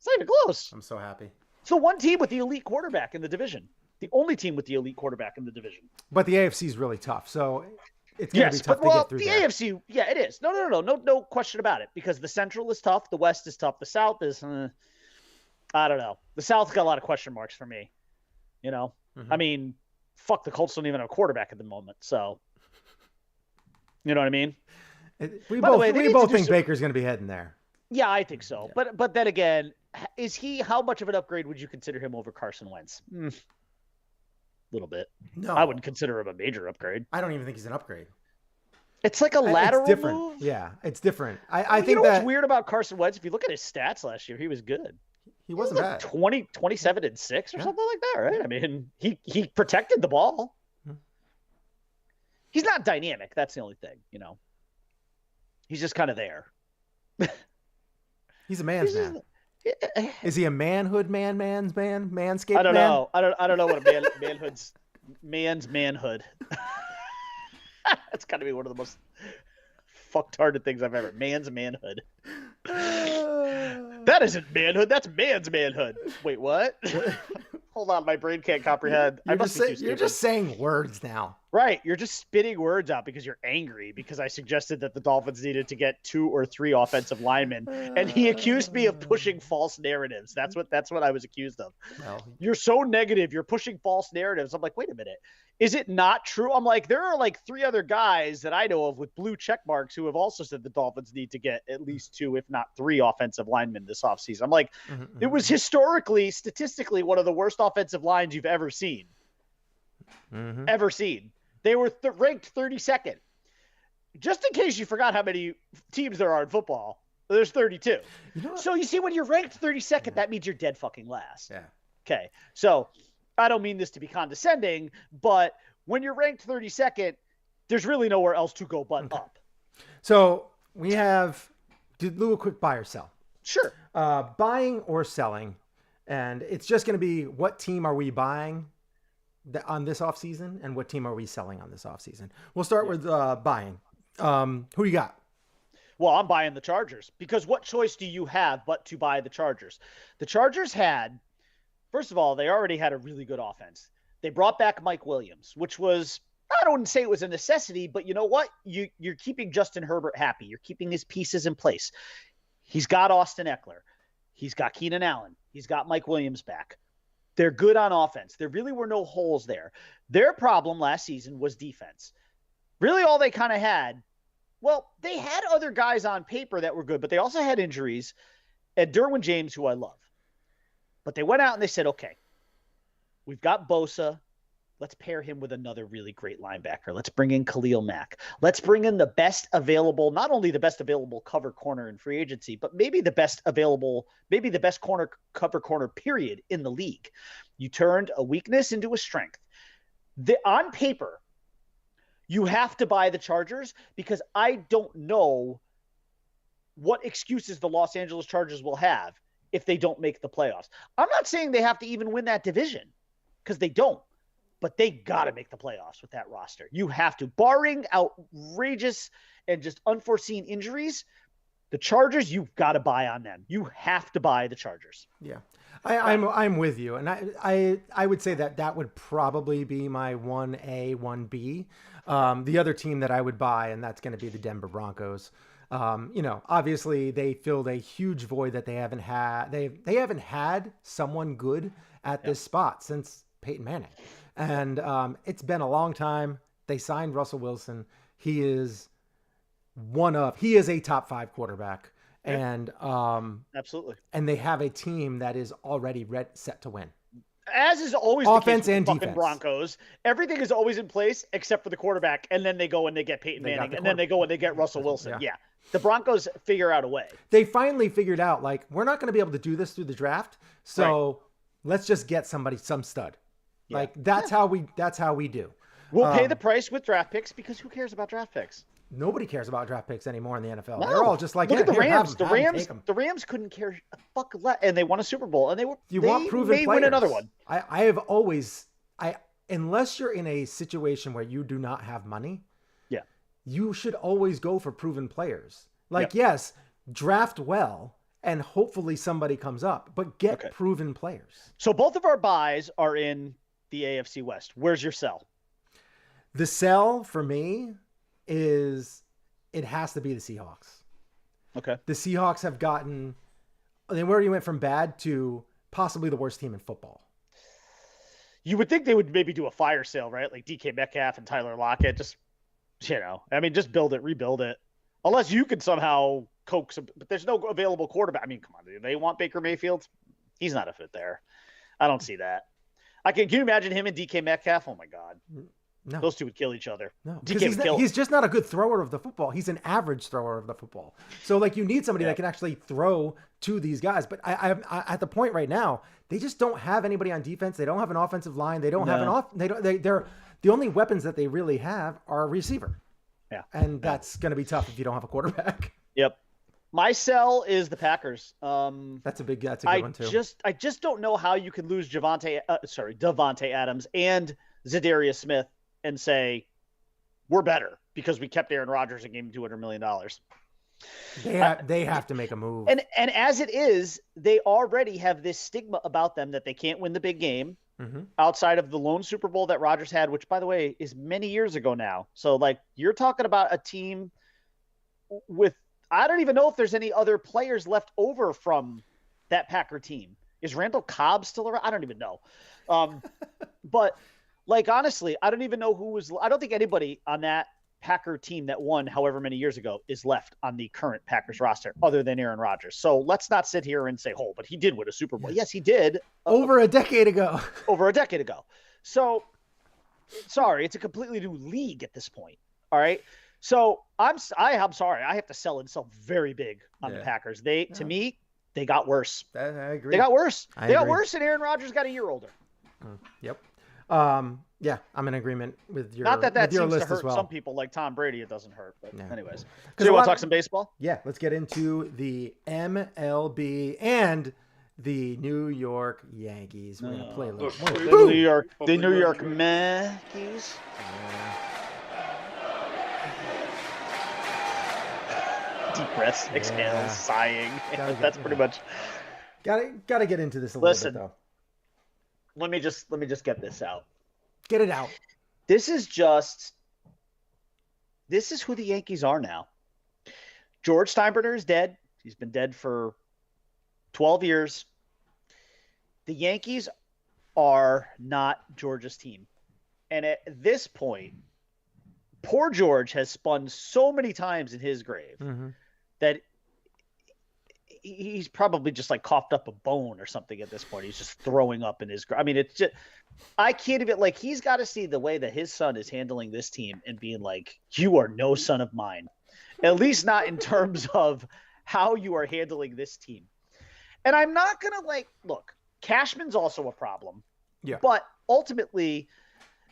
I'm so happy. It's the one team with the elite quarterback in the division. The only team with the elite quarterback in the division. But the AFC is really tough, so it's going to be tough to get through the there. AFC, yeah, it is. No question about it, because the Central is tough, the West is tough, the South is, I don't know. The South's got a lot of question marks for me. I mean, fuck, the Colts don't even have a quarterback at the moment, so you know what I mean? We both think Baker's going to be heading there. Yeah, I think so. Yeah. But then again, how much of an upgrade would you consider him over Carson Wentz? A little bit. No. I wouldn't consider him a major upgrade. I don't even think he's an upgrade. It's like a lateral it's different. move. Yeah, it's different. I think what's weird about Carson Wentz? If you look at his stats last year, he was good. He wasn't bad. 27-6 or something like that, right? I mean, he protected the ball. He's not dynamic. That's the only thing, He's just kind of there. He's a man's man. Is he a manhood manscaped I don't man? know. I don't know what a man's manhood. That's got to be one of the most fucktarded things I've ever. Man's manhood. That isn't manhood. That's man's manhood. Wait, what? Hold on, my brain can't comprehend. You're just saying words now. Right. You're just spitting words out because you're angry because I suggested that the Dolphins needed to get 2 or 3 offensive linemen. And he accused me of pushing false narratives. That's what I was accused of. Well, you're so negative. You're pushing false narratives. I'm like, wait a minute. Is it not true? I'm like, there are like 3 other guys that I know of with blue check marks who have also said the Dolphins need to get at least 2, if not 3 offensive linemen this offseason. I'm like, it was historically, statistically, one of the worst offensive lines you've ever seen. Ever seen. They were ranked 32nd. Just in case you forgot how many teams there are in football, there's 32. So you see, when you're ranked 32nd, that means you're dead fucking last. Yeah. Okay. So I don't mean this to be condescending, but when you're ranked 32nd, there's really nowhere else to go but up. So we have do a quick buy or sell. Sure. Buying or selling, and it's just going to be what team are we buying on this offseason and what team are we selling on this offseason. We'll start with buying. Who you got? Well, I'm buying the Chargers because what choice do you have but to buy the Chargers? The Chargers had, first of all, they already had a really good offense. They brought back Mike Williams, which was, I wouldn't say it was a necessity, but you know what? You're keeping Justin Herbert happy. You're keeping his pieces in place. He's got Austin Eckler. He's got Keenan Allen. He's got Mike Williams back. They're good on offense. There really were no holes there. Their problem last season was defense. Really all they kind of had, well, they had other guys on paper that were good, but they also had injuries. And Derwin James, who I love. But they went out and they said, okay, we've got Bosa. Let's pair him with another really great linebacker. Let's bring in Khalil Mack. Let's bring in the best available, not only the best available cover corner in free agency, but maybe the best cover corner period in the league. You turned a weakness into a strength. On paper, you have to buy the Chargers because I don't know what excuses the Los Angeles Chargers will have if they don't make the playoffs. I'm not saying they have to even win that division because they don't. But they got to make the playoffs with that roster. You have to. Barring outrageous and just unforeseen injuries, the Chargers, you've got to buy on them. You have to buy the Chargers. Yeah, I'm with you. And I would say that would probably be my 1A, 1B. The other team that I would buy, and that's going to be the Denver Broncos. Obviously they filled a huge void that they haven't had. They haven't had someone good at this spot since Peyton Manning. And it's been a long time. They signed Russell Wilson. He is a top 5 quarterback. And absolutely. And they have a team that is already set to win. As is always offense the case with and the fucking defense. Broncos. Everything is always in place except for the quarterback. And then they go and they get Peyton Manning. And then they go and they get Russell Wilson. Yeah. The Broncos figure out a way. They finally figured out, like, we're not going to be able to do this through the draft. So let's just get some stud. Yeah. Like that's how we do. We'll pay the price with draft picks because who cares about draft picks? Nobody cares about draft picks anymore in the NFL. No. They're all just like, look at the Rams. The Rams couldn't care a fuck less, and they won a Super Bowl, and they want proven may players. Win another one. I have always unless you're in a situation where you do not have money, you should always go for proven players. Like yes, draft well. And hopefully somebody comes up, but get proven players. So both of our buys are in the AFC West. Where's your sell? The sell for me is it has to be the Seahawks. Okay. The Seahawks have gotten, they already went from bad to possibly the worst team in football. You would think they would maybe do a fire sale, right? Like DK Metcalf and Tyler Lockett. Just, just build it, rebuild it. Unless you could somehow coax, but there's no available quarterback. I mean, come on, do they want Baker Mayfield? He's not a fit there. I don't see that. Can you imagine him and DK Metcalf? Oh my God. No. Those two would kill each other. No, because he's just not a good thrower of the football. He's an average thrower of the football. So like you need somebody that can actually throw to these guys. But I at the point right now, they just don't have anybody on defense. They don't have an offensive line. They don't have The only weapons that they really have are a receiver. Yeah. And that's going to be tough if you don't have a quarterback. Yep. My sell is the Packers. That's a good one too. I just don't know how you can lose Davante Adams and Zadarius Smith and say we're better because we kept Aaron Rodgers and gave him $200 million. They have to make a move. And as it is, they already have this stigma about them that they can't win the big game outside of the lone Super Bowl that Rodgers had, which, by the way, is many years ago now. So, like, you're talking about a team with – I don't even know if there's any other players left over from that Packer team. Is Randall Cobb still around? I don't even know. But, like, honestly, I don't even know who was – I don't think anybody on that Packer team that won however many years ago is left on the current Packers roster other than Aaron Rodgers. So let's not sit here and say, oh, but he did win a Super Bowl. Yes, he did. Over a decade ago. So, sorry, it's a completely new league at this point. All right. So I'm sorry. I have to sell and sell very big on the Packers. To me, they got worse. I agree. They got worse. I got agree. worse, and Aaron Rodgers got a year older. Yep. Yeah, I'm in agreement with your Not that your seems list to hurt as well. some people like Tom Brady. It doesn't hurt. But anyways. So a you want lot to talk of- some baseball? Yeah, let's get into the MLB and the New York Yankees. We're gonna play a little. The New York Yankees. Deep breaths, exhales, sighing. That's pretty much. Gotta get into this a Listen. little bit though. Let me just get this out. Get it out. This is who the Yankees are now. George Steinbrenner is dead. He's been dead for 12 years. The Yankees are not George's team. And at this point, poor George has spun so many times in his grave that he's probably just like coughed up a bone or something at this point. He's just throwing up in his grave. I mean, it's just, I can't even, like, he's got to see the way that his son is handling this team and being like, you are no son of mine. At least not in terms of how you are handling this team. And I'm not going to look, Cashman's also a problem. Yeah. But ultimately,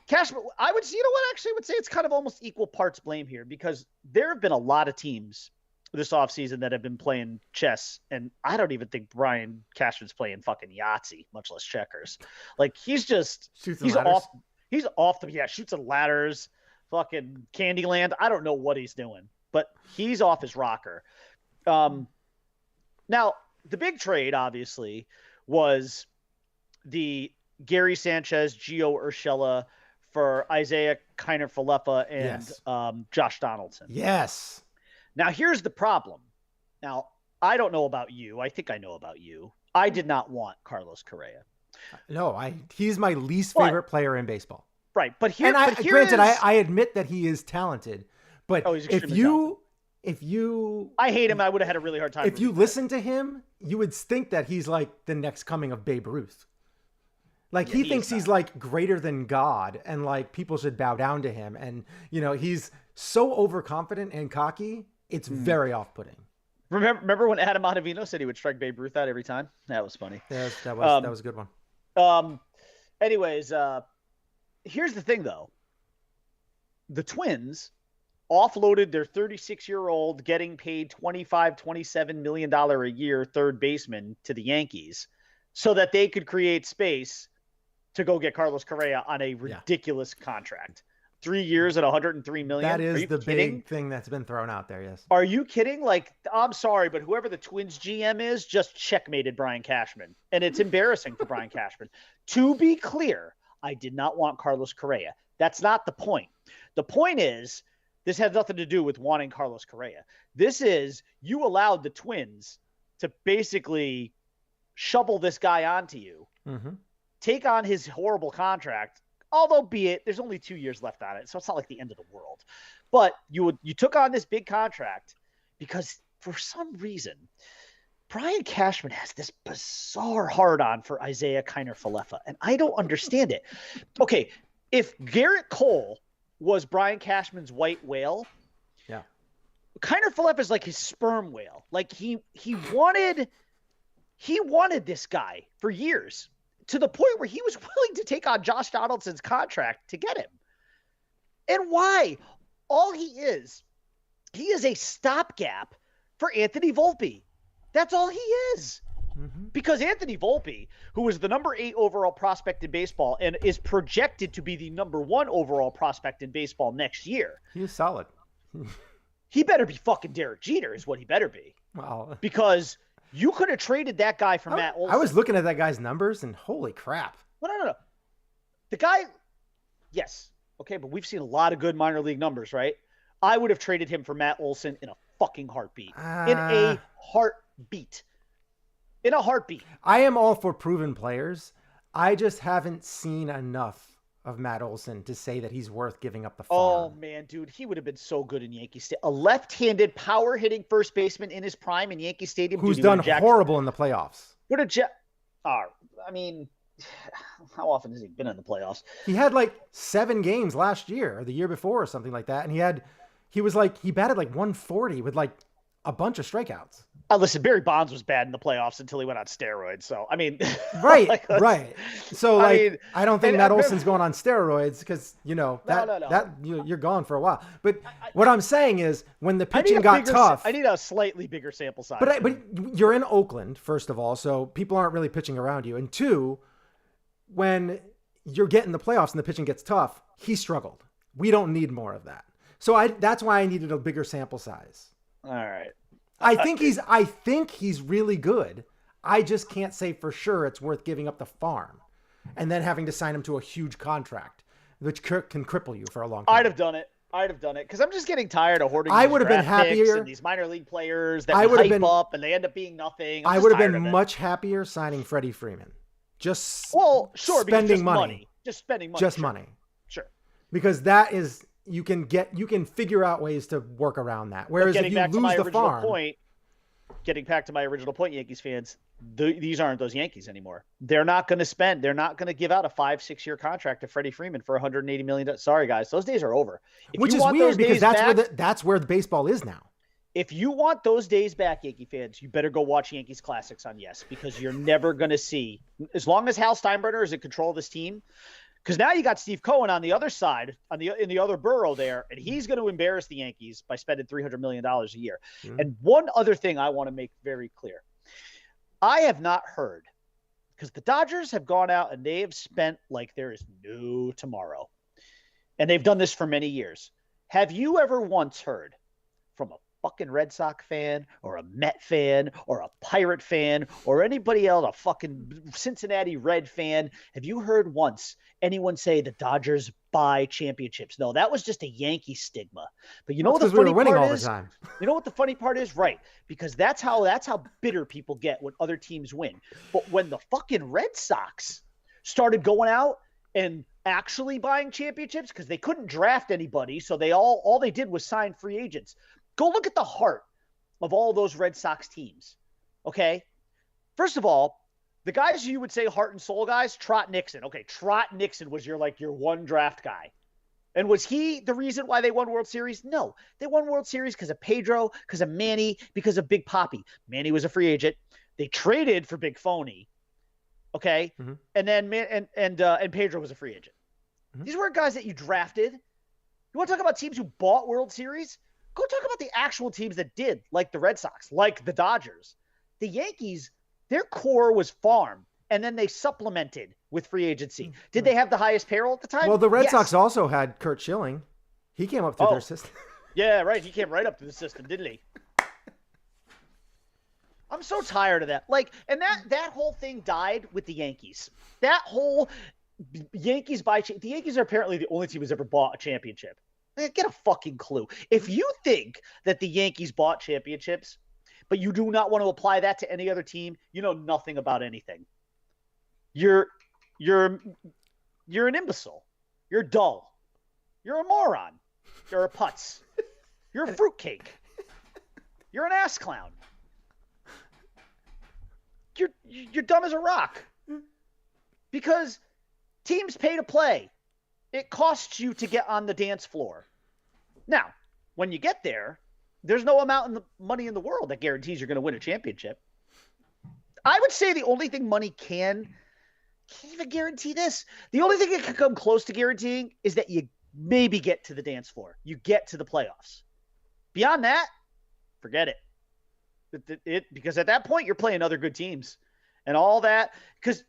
Cashman, I would say it's kind of almost equal parts blame here, because there have been a lot of teams this offseason that have been playing chess, and I don't even think Brian Cashman's playing fucking Yahtzee, much less checkers. Like, he's off shoots at ladders, fucking Candyland. I don't know what he's doing, but he's off his rocker. Now, the big trade, obviously, was the Gary Sanchez, Gio Urshela for Isaiah Kiner-Falefa and Josh Donaldson. Yes. Now, here's the problem. Now, I don't know about you. I think I know about you. I did not want Carlos Correa. No, he's my least favorite player in baseball. Right, but I admit that he is talented, but if you I hate him. I would have had a really hard time. If you listen to him, you would think that he's like the next coming of Babe Ruth. Like, he thinks he's like greater than God, and like people should bow down to him. And he's so overconfident and cocky. It's very off-putting. Remember when Adam Ottavino said he would strike Babe Ruth out every time? That was funny. Yeah, that was a good one. Anyways, here's the thing, though. The Twins offloaded their 36-year-old, getting paid $27 million a year third baseman to the Yankees so that they could create space to go get Carlos Correa on a ridiculous contract. 3 years at $103 million. That is the big thing that's been thrown out there, yes. Are you kidding? Like, I'm sorry, but whoever the Twins GM is just checkmated Brian Cashman. And it's embarrassing for Brian Cashman. To be clear, I did not want Carlos Correa. That's not the point. The point is, this has nothing to do with wanting Carlos Correa. This is, you allowed the Twins to basically shovel this guy onto you, take on his horrible contract, although be it, there's only 2 years left on it, so it's not like the end of the world. But you took on this big contract because for some reason, Brian Cashman has this bizarre hard-on for Isaiah Kiner-Falefa, and I don't understand it. Okay, if Garrett Cole was Brian Cashman's white whale, Kiner-Falefa is like his sperm whale. Like, he wanted this guy for years, to the point where he was willing to take on Josh Donaldson's contract to get him. And why? All he is a stopgap for Anthony Volpe. That's all he is. Because Anthony Volpe, who was the number 8 overall prospect in baseball and is projected to be the number 1 overall prospect in baseball next year. He is solid. He better be fucking Derek Jeter is what he better be. Wow. Because you could have traded that guy for Matt Olson. I was looking at that guy's numbers and holy crap. No. The guy, yes. Okay, but we've seen a lot of good minor league numbers, right? I would have traded him for Matt Olson in a fucking heartbeat. In a heartbeat. In a heartbeat. I am all for proven players. I just haven't seen enough of Matt Olson to say that he's worth giving up the farm. Oh, man, dude. He would have been so good in Yankee Stadium. A left-handed, power-hitting first baseman in his prime in Yankee Stadium. Who's done horrible in the playoffs. I mean, how often has he been in the playoffs? He had like 7 games last year or the year before or something like that. And he batted like 140 with like a bunch of strikeouts. Listen, Barry Bonds was bad in the playoffs until he went on steroids. So, I mean, right. So, I don't think Matt Olson's going on steroids because, no. You're gone for a while. But what I'm saying is when the pitching got tough. I need a slightly bigger sample size. But you're in Oakland, first of all, so people aren't really pitching around you. And 2, when you're getting the playoffs and the pitching gets tough, he struggled. We don't need more of that. So that's why I needed a bigger sample size. All right. I think he's really good. I just can't say for sure it's worth giving up the farm and then having to sign him to a huge contract, which can cripple you for a long time. I'd have done it because I'm just getting tired of hoarding. I would have been happier. And these minor league players that hype up and they end up being nothing. I would have been much happier signing Freddie Freeman. Spending money. Just spending money. Just money. Sure. Because that is. You can figure out ways to work around that. Whereas if you lose the farm, getting back to my original point, Yankees fans, these aren't those Yankees anymore. They're not going to give out a 5-6 year contract to Freddie Freeman for $180 million. Sorry guys, those days are over. Which is weird because that's where the baseball is now. If you want those days back, Yankee fans, you better go watch Yankees Classics on Yes, because you're never going to see, as long as Hal Steinbrenner is in control of this team. Because now you got Steve Cohen on the other side, in the other borough there, and he's going to embarrass the Yankees by spending $300 million a year. Mm-hmm. And one other thing I want to make very clear. I have not heard, because the Dodgers have gone out and they have spent like there is no tomorrow. And they've done this for many years. Have you ever once heard from a fucking Red Sox fan or a Met fan or a Pirate fan or anybody else, a fucking Cincinnati Red fan, have you heard once anyone say the Dodgers buy championships? No, that was just a Yankee stigma. But you know what the funny part is? You know what the funny part is? Right. Because that's how bitter people get when other teams win. But when the fucking Red Sox started going out and actually buying championships, because they couldn't draft anybody, so they all they did was sign free agents. Go look at the heart of all those Red Sox teams, okay? First of all, the guys you would say heart and soul guys, Trot Nixon. Okay, Trot Nixon was your one draft guy. And was he the reason why they won World Series? No. They won World Series because of Pedro, because of Manny, because of Big Papi. Manny was a free agent. They traded for Big Phony, okay? Mm-hmm. And then and Pedro was a free agent. Mm-hmm. These weren't guys that you drafted. You want to talk about teams who bought World Series? Go talk about the actual teams that did, like the Red Sox, like the Dodgers. The Yankees, their core was farm, and then they supplemented with free agency. Did they have the highest payroll at the time? Well, the Red Sox also had Curt Schilling. He came up through their system. Yeah, right. He came right up through the system, didn't he? I'm so tired of that. And that whole thing died with the Yankees. That whole Yankees the Yankees are apparently the only team who's ever bought a championship. Get a fucking clue. If you think that the Yankees bought championships, but you do not want to apply that to any other team, you know nothing about anything. You're an imbecile. You're dull. You're a moron. You're a putz. You're a fruitcake. You're an ass clown. You're dumb as a rock. Because teams pay to play. It costs you to get on the dance floor. Now, when you get there, there's no amount of money in the world that guarantees you're going to win a championship. I would say the only thing money can't even guarantee this. The only thing it can come close to guaranteeing is that you maybe get to the dance floor. You get to the playoffs. Beyond that, forget it. Because at that point, you're playing other good teams and all that. Because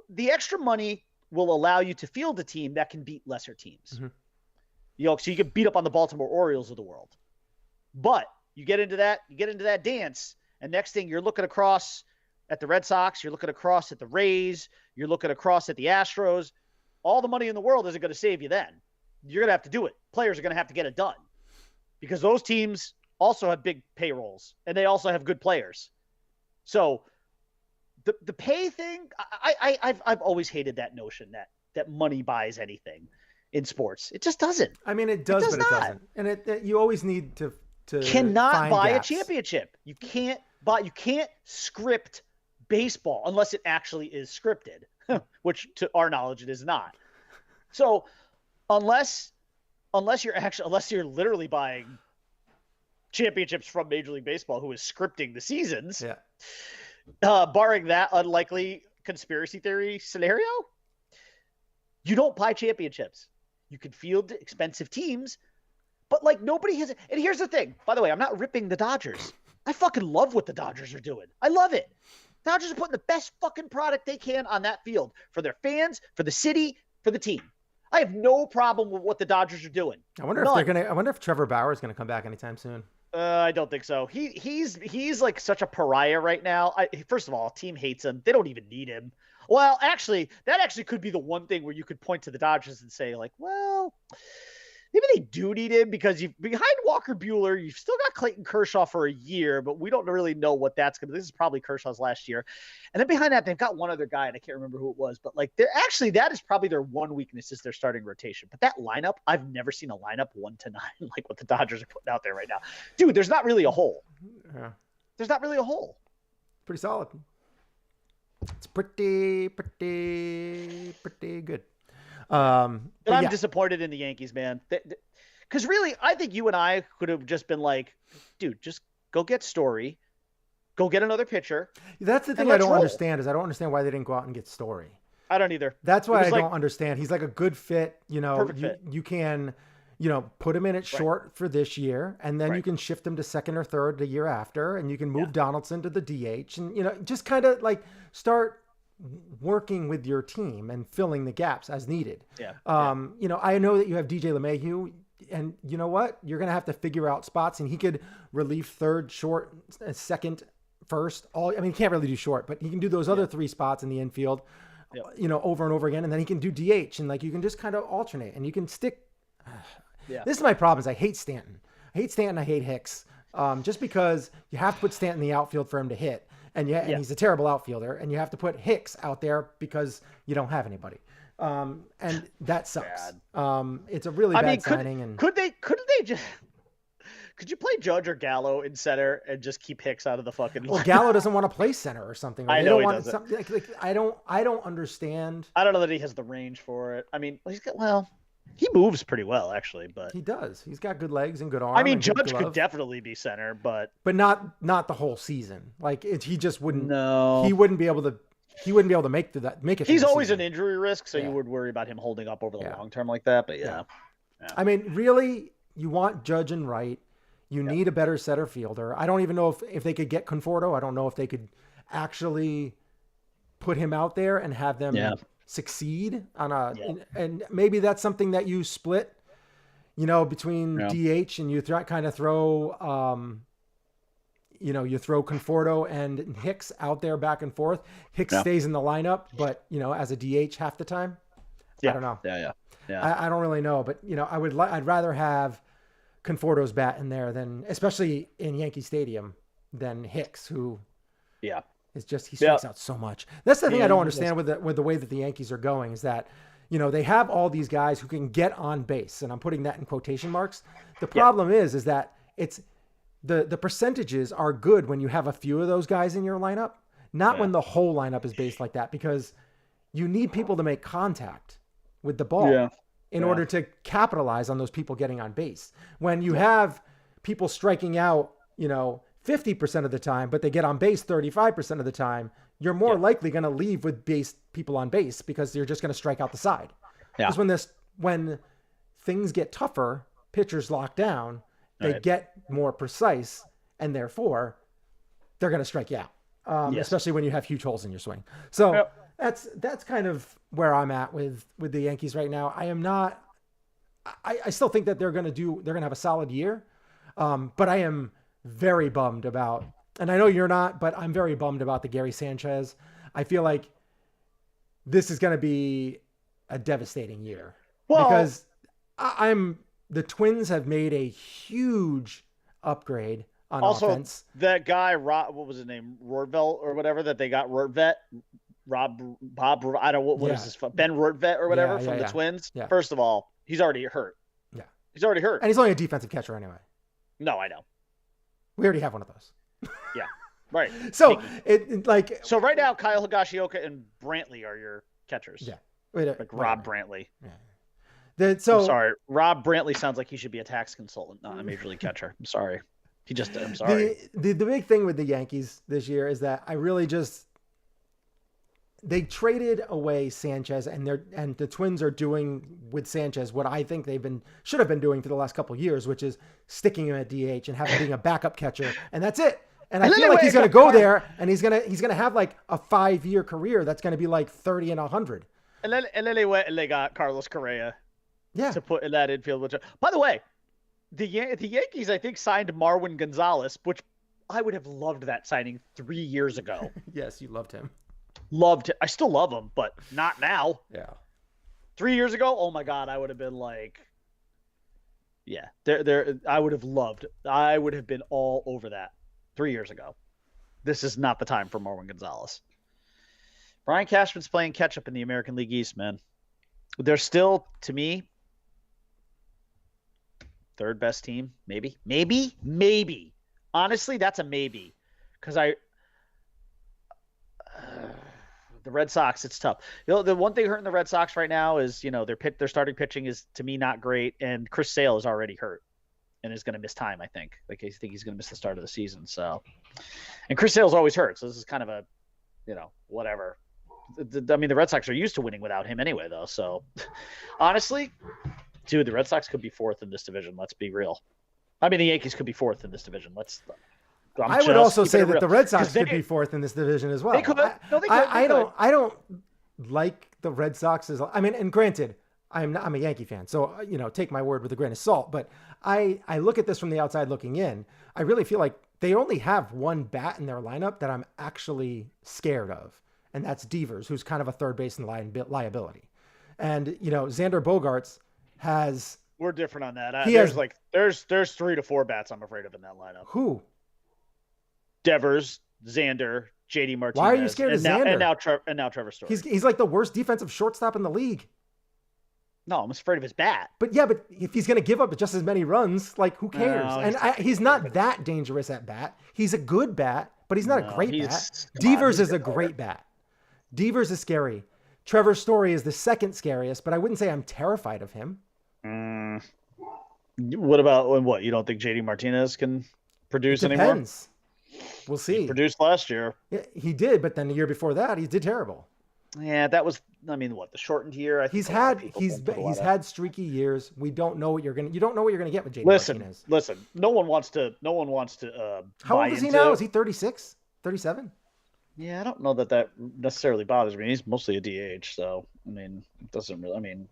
the extra money will allow you to field a team that can beat lesser teams. Mm-hmm. So you can beat up on the Baltimore Orioles of the world. But you get into that dance, and next thing you're looking across at the Red Sox, you're looking across at the Rays, you're looking across at the Astros. All the money in the world isn't going to save you then. You're going to have to do it. Players are going to have to get it done because those teams also have big payrolls and they also have good players. So the pay thing, I've always hated that notion that money buys anything in sports. It just doesn't. I mean, it does, but it doesn't. And you always need to cannot buy gaps. a championship. You can't script baseball unless it actually is scripted, which to our knowledge it is not. So unless you're literally buying championships from Major League Baseball, who is scripting the seasons, barring that unlikely conspiracy theory scenario, you don't buy championships. You can field expensive teams, but like nobody has. And here's the thing, by the way, I'm not ripping the Dodgers. I fucking love what the Dodgers are doing. I love it. Dodgers are putting the best fucking product they can on that field for their fans, for the city, for the team. I have no problem with what the Dodgers are doing. I wonder if Trevor Bauer is going to come back anytime soon. I don't think so. He's like such a pariah right now. First of all, team hates him. They don't even need him. Well, actually, that actually could be the one thing where you could point to the Dodgers and say, like, well, maybe they do need him because behind Walker Buehler, you've still got Clayton Kershaw for a year, but we don't really know what that's going to be. This is probably Kershaw's last year. And then behind that, they've got one other guy, and I can't remember who it was, but like that is probably their one weakness is their starting rotation. But that lineup, I've never seen a lineup 1-9 like what the Dodgers are putting out there right now. Dude, there's not really a hole. Yeah. There's not really a hole. Pretty solid. It's pretty good. But I'm disappointed in the Yankees, man. Because really, I think you and I could have just been like, dude, just go get Story. Go get another pitcher. That's the thing I don't understand is I don't understand why they didn't go out and get Story. I don't either. That's why I don't understand. He's like a good fit. Perfect fit. You can, put him in at short for this year, and then you can shift him to second or third the year after, and you can move Donaldson to the DH, and just kind of like start working with your team and filling the gaps as needed. I know that you have DJ LeMahieu, and you know what? You're going to have to figure out spots, and he could relieve third, short, second, first. He can't really do short, but he can do those other three spots in the infield, over and over again, and then he can do DH, and like you can just kind of alternate, and you can stick. This is my problem. Is I hate Stanton. I hate Hicks. Just because you have to put Stanton in the outfield for him to hit. And he's a terrible outfielder, and you have to put Hicks out there because you don't have anybody. And that sucks. It's a really bad signing. Could you play Judge or Gallo in center and just keep Hicks out of the fucking line? Well, Gallo doesn't want to play center or something. Right? I know he doesn't. I don't understand. I don't know that he has the range for it. He moves pretty well, actually, but he does. He's got good legs and good arm. Judge could definitely be center, but not the whole season. Like he just wouldn't. No, he wouldn't be able to. He wouldn't be able to make it. He's always an injury risk, so you would worry about him holding up over the long term like that. But yeah. I mean, really, you want Judge and Wright. You need a better center fielder. I don't even know if they could get Conforto. I don't know if they could actually put him out there and have them succeed on and maybe that's something that you split, between DH and you kind of throw, you throw Conforto and Hicks out there back and forth. Hicks stays in the lineup, but as a DH half the time. I don't know. I don't really know, but I'd rather have Conforto's bat in there than, especially in Yankee Stadium, than Hicks, who is just he strikes out so much. That's the thing I don't understand with the way that the Yankees are going is that they have all these guys who can get on base, and I'm putting that in quotation marks. The problem is that it's the percentages are good when you have a few of those guys in your lineup, not when the whole lineup is based like that, because you need people to make contact with the ball in order to capitalize on those people getting on base. When you have people striking out, 50% of the time, but they get on base 35% of the time, you're more likely going to leave with people on base because you're just going to strike out the side. Because when things get tougher, pitchers lock down, they Right. get more precise, and therefore they're going to strike you out, Yes. especially when you have huge holes in your swing. So Yep. that's kind of where I'm at with the Yankees right now. I am not. I still think that they're going to have a solid year, but I am very bummed about. And I know you're not, but I'm very bummed about the Gary Sanchez. I feel like this is going to be a devastating year because the Twins have made a huge upgrade on offense. That guy, what was his name? Rortvedt or whatever that they got Rortvedt. Bob, I don't know what is his Ben Rortvedt or whatever from the Twins. Yeah. First of all, he's already hurt. Yeah. He's already hurt. And he's only a defensive catcher anyway. No, I know. We already have one of those. Yeah. Right. So So right now, Kyle Higashioka and Brantley are your catchers. Yeah. Rob Brantley. Yeah. I'm sorry. Rob Brantley sounds like he should be a tax consultant, not a major league catcher. I'm sorry. I'm sorry. The big thing with the Yankees this year is that they traded away Sanchez, and the Twins are doing with Sanchez what I think should have been doing for the last couple of years, which is sticking him at DH and having being a backup catcher, and that's it. And I feel like he's going to go there, and he's going to have like a 5-year career that's going to be like 30 and 100. And then they went and they got Carlos Correa. Yeah. To put in that infield. By the way, the Yankees I think signed Marwin Gonzalez, which I would have loved that signing 3 years ago. Yes, you loved him. Loved it. I still love him, but not now. Yeah. 3 years ago, oh my God, I would have been like, yeah, I would have been all over that 3 years ago. This is not the time for Marwin Gonzalez. Brian Cashman's playing catch up in the American League East, man. They're still, to me, third best team, maybe. Honestly, that's a maybe, because the Red Sox, it's tough. The one thing hurting the Red Sox right now is their starting pitching is to me not great, and Chris Sale is already hurt and is going to miss time. I think he's going to miss the start of the season. So, and Chris Sale's always hurt, so this is kind of a whatever. I mean, the Red Sox are used to winning without him anyway, though. So, honestly. Dude, the Red Sox could be fourth in this division. Let's be real. I mean, the Yankees could be fourth in this division. I would also say that the Red Sox could be fourth in this division as well. They could. No, they could. I don't like the Red Sox and granted, I'm a Yankee fan, so take my word with a grain of salt. But I look at this from the outside looking in. I really feel like they only have one bat in their lineup that I'm actually scared of, and that's Devers, who's kind of a third baseman liability. And Xander Bogaerts we're different on that. There's 3 to 4 bats I'm afraid of in that lineup. Who? Devers, Xander, JD Martinez. Why are you scared of Xander? And now Trevor Story. He's like the worst defensive shortstop in the league. No, I'm afraid of his bat. But if he's going to give up just as many runs, like who cares? No, he's not that dangerous at bat. He's a good bat, but he's not a great bat. Devers is a great bat. Devers is scary. Trevor Story is the second scariest, but I wouldn't say I'm terrified of him. What about what? You don't think JD Martinez can produce anymore? Depends. We'll see. He produced last year. Yeah, he did, but then the year before that, he did terrible. Yeah, that was. I mean, what, the shortened year? He's had streaky years. You don't know what you're gonna get with JD Martinez. Listen. No one wants to. How old is he now? Is he 36? 37? Yeah, I don't know that necessarily bothers me. He's mostly a DH, so I mean, it doesn't really. I mean,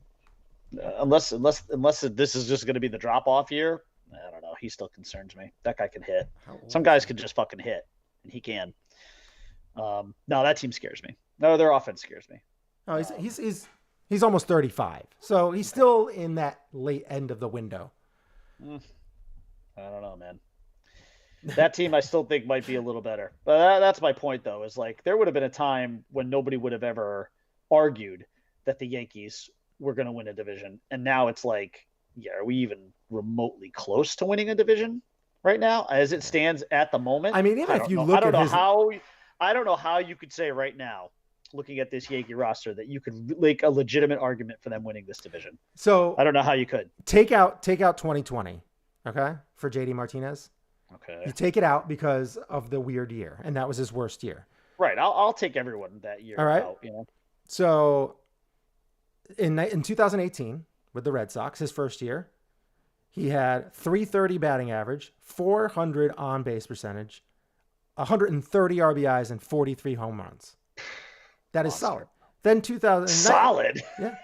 unless this is just going to be the drop off year, I don't know. He still concerns me. That guy can hit. Some guys can just fucking hit, and he can. No, that team scares me. No, their offense scares me. Oh, he's almost 35, so he's still in that late end of the window. I don't know, man. That team I still think might be a little better. But that's my point, though, is like there would have been a time when nobody would have ever argued that the Yankees were going to win a division. And now it's like, yeah, are we even remotely close to winning a division right now as it stands at the moment? I mean, even if you look at I don't know how you could say right now, looking at this Yankee roster, that you could make a legitimate argument for them winning this division. So I don't know how you could. Take out 2020, okay, for JD Martinez. Okay. You take it out because of the weird year, and that was his worst year. Right. I'll take everyone that year. All right. Out, So in 2018, with the Red Sox, his first year, he had 330 batting average, 400 on-base percentage, 130 RBIs, and 43 home runs. That is solid. Then 2009. Solid. Yeah.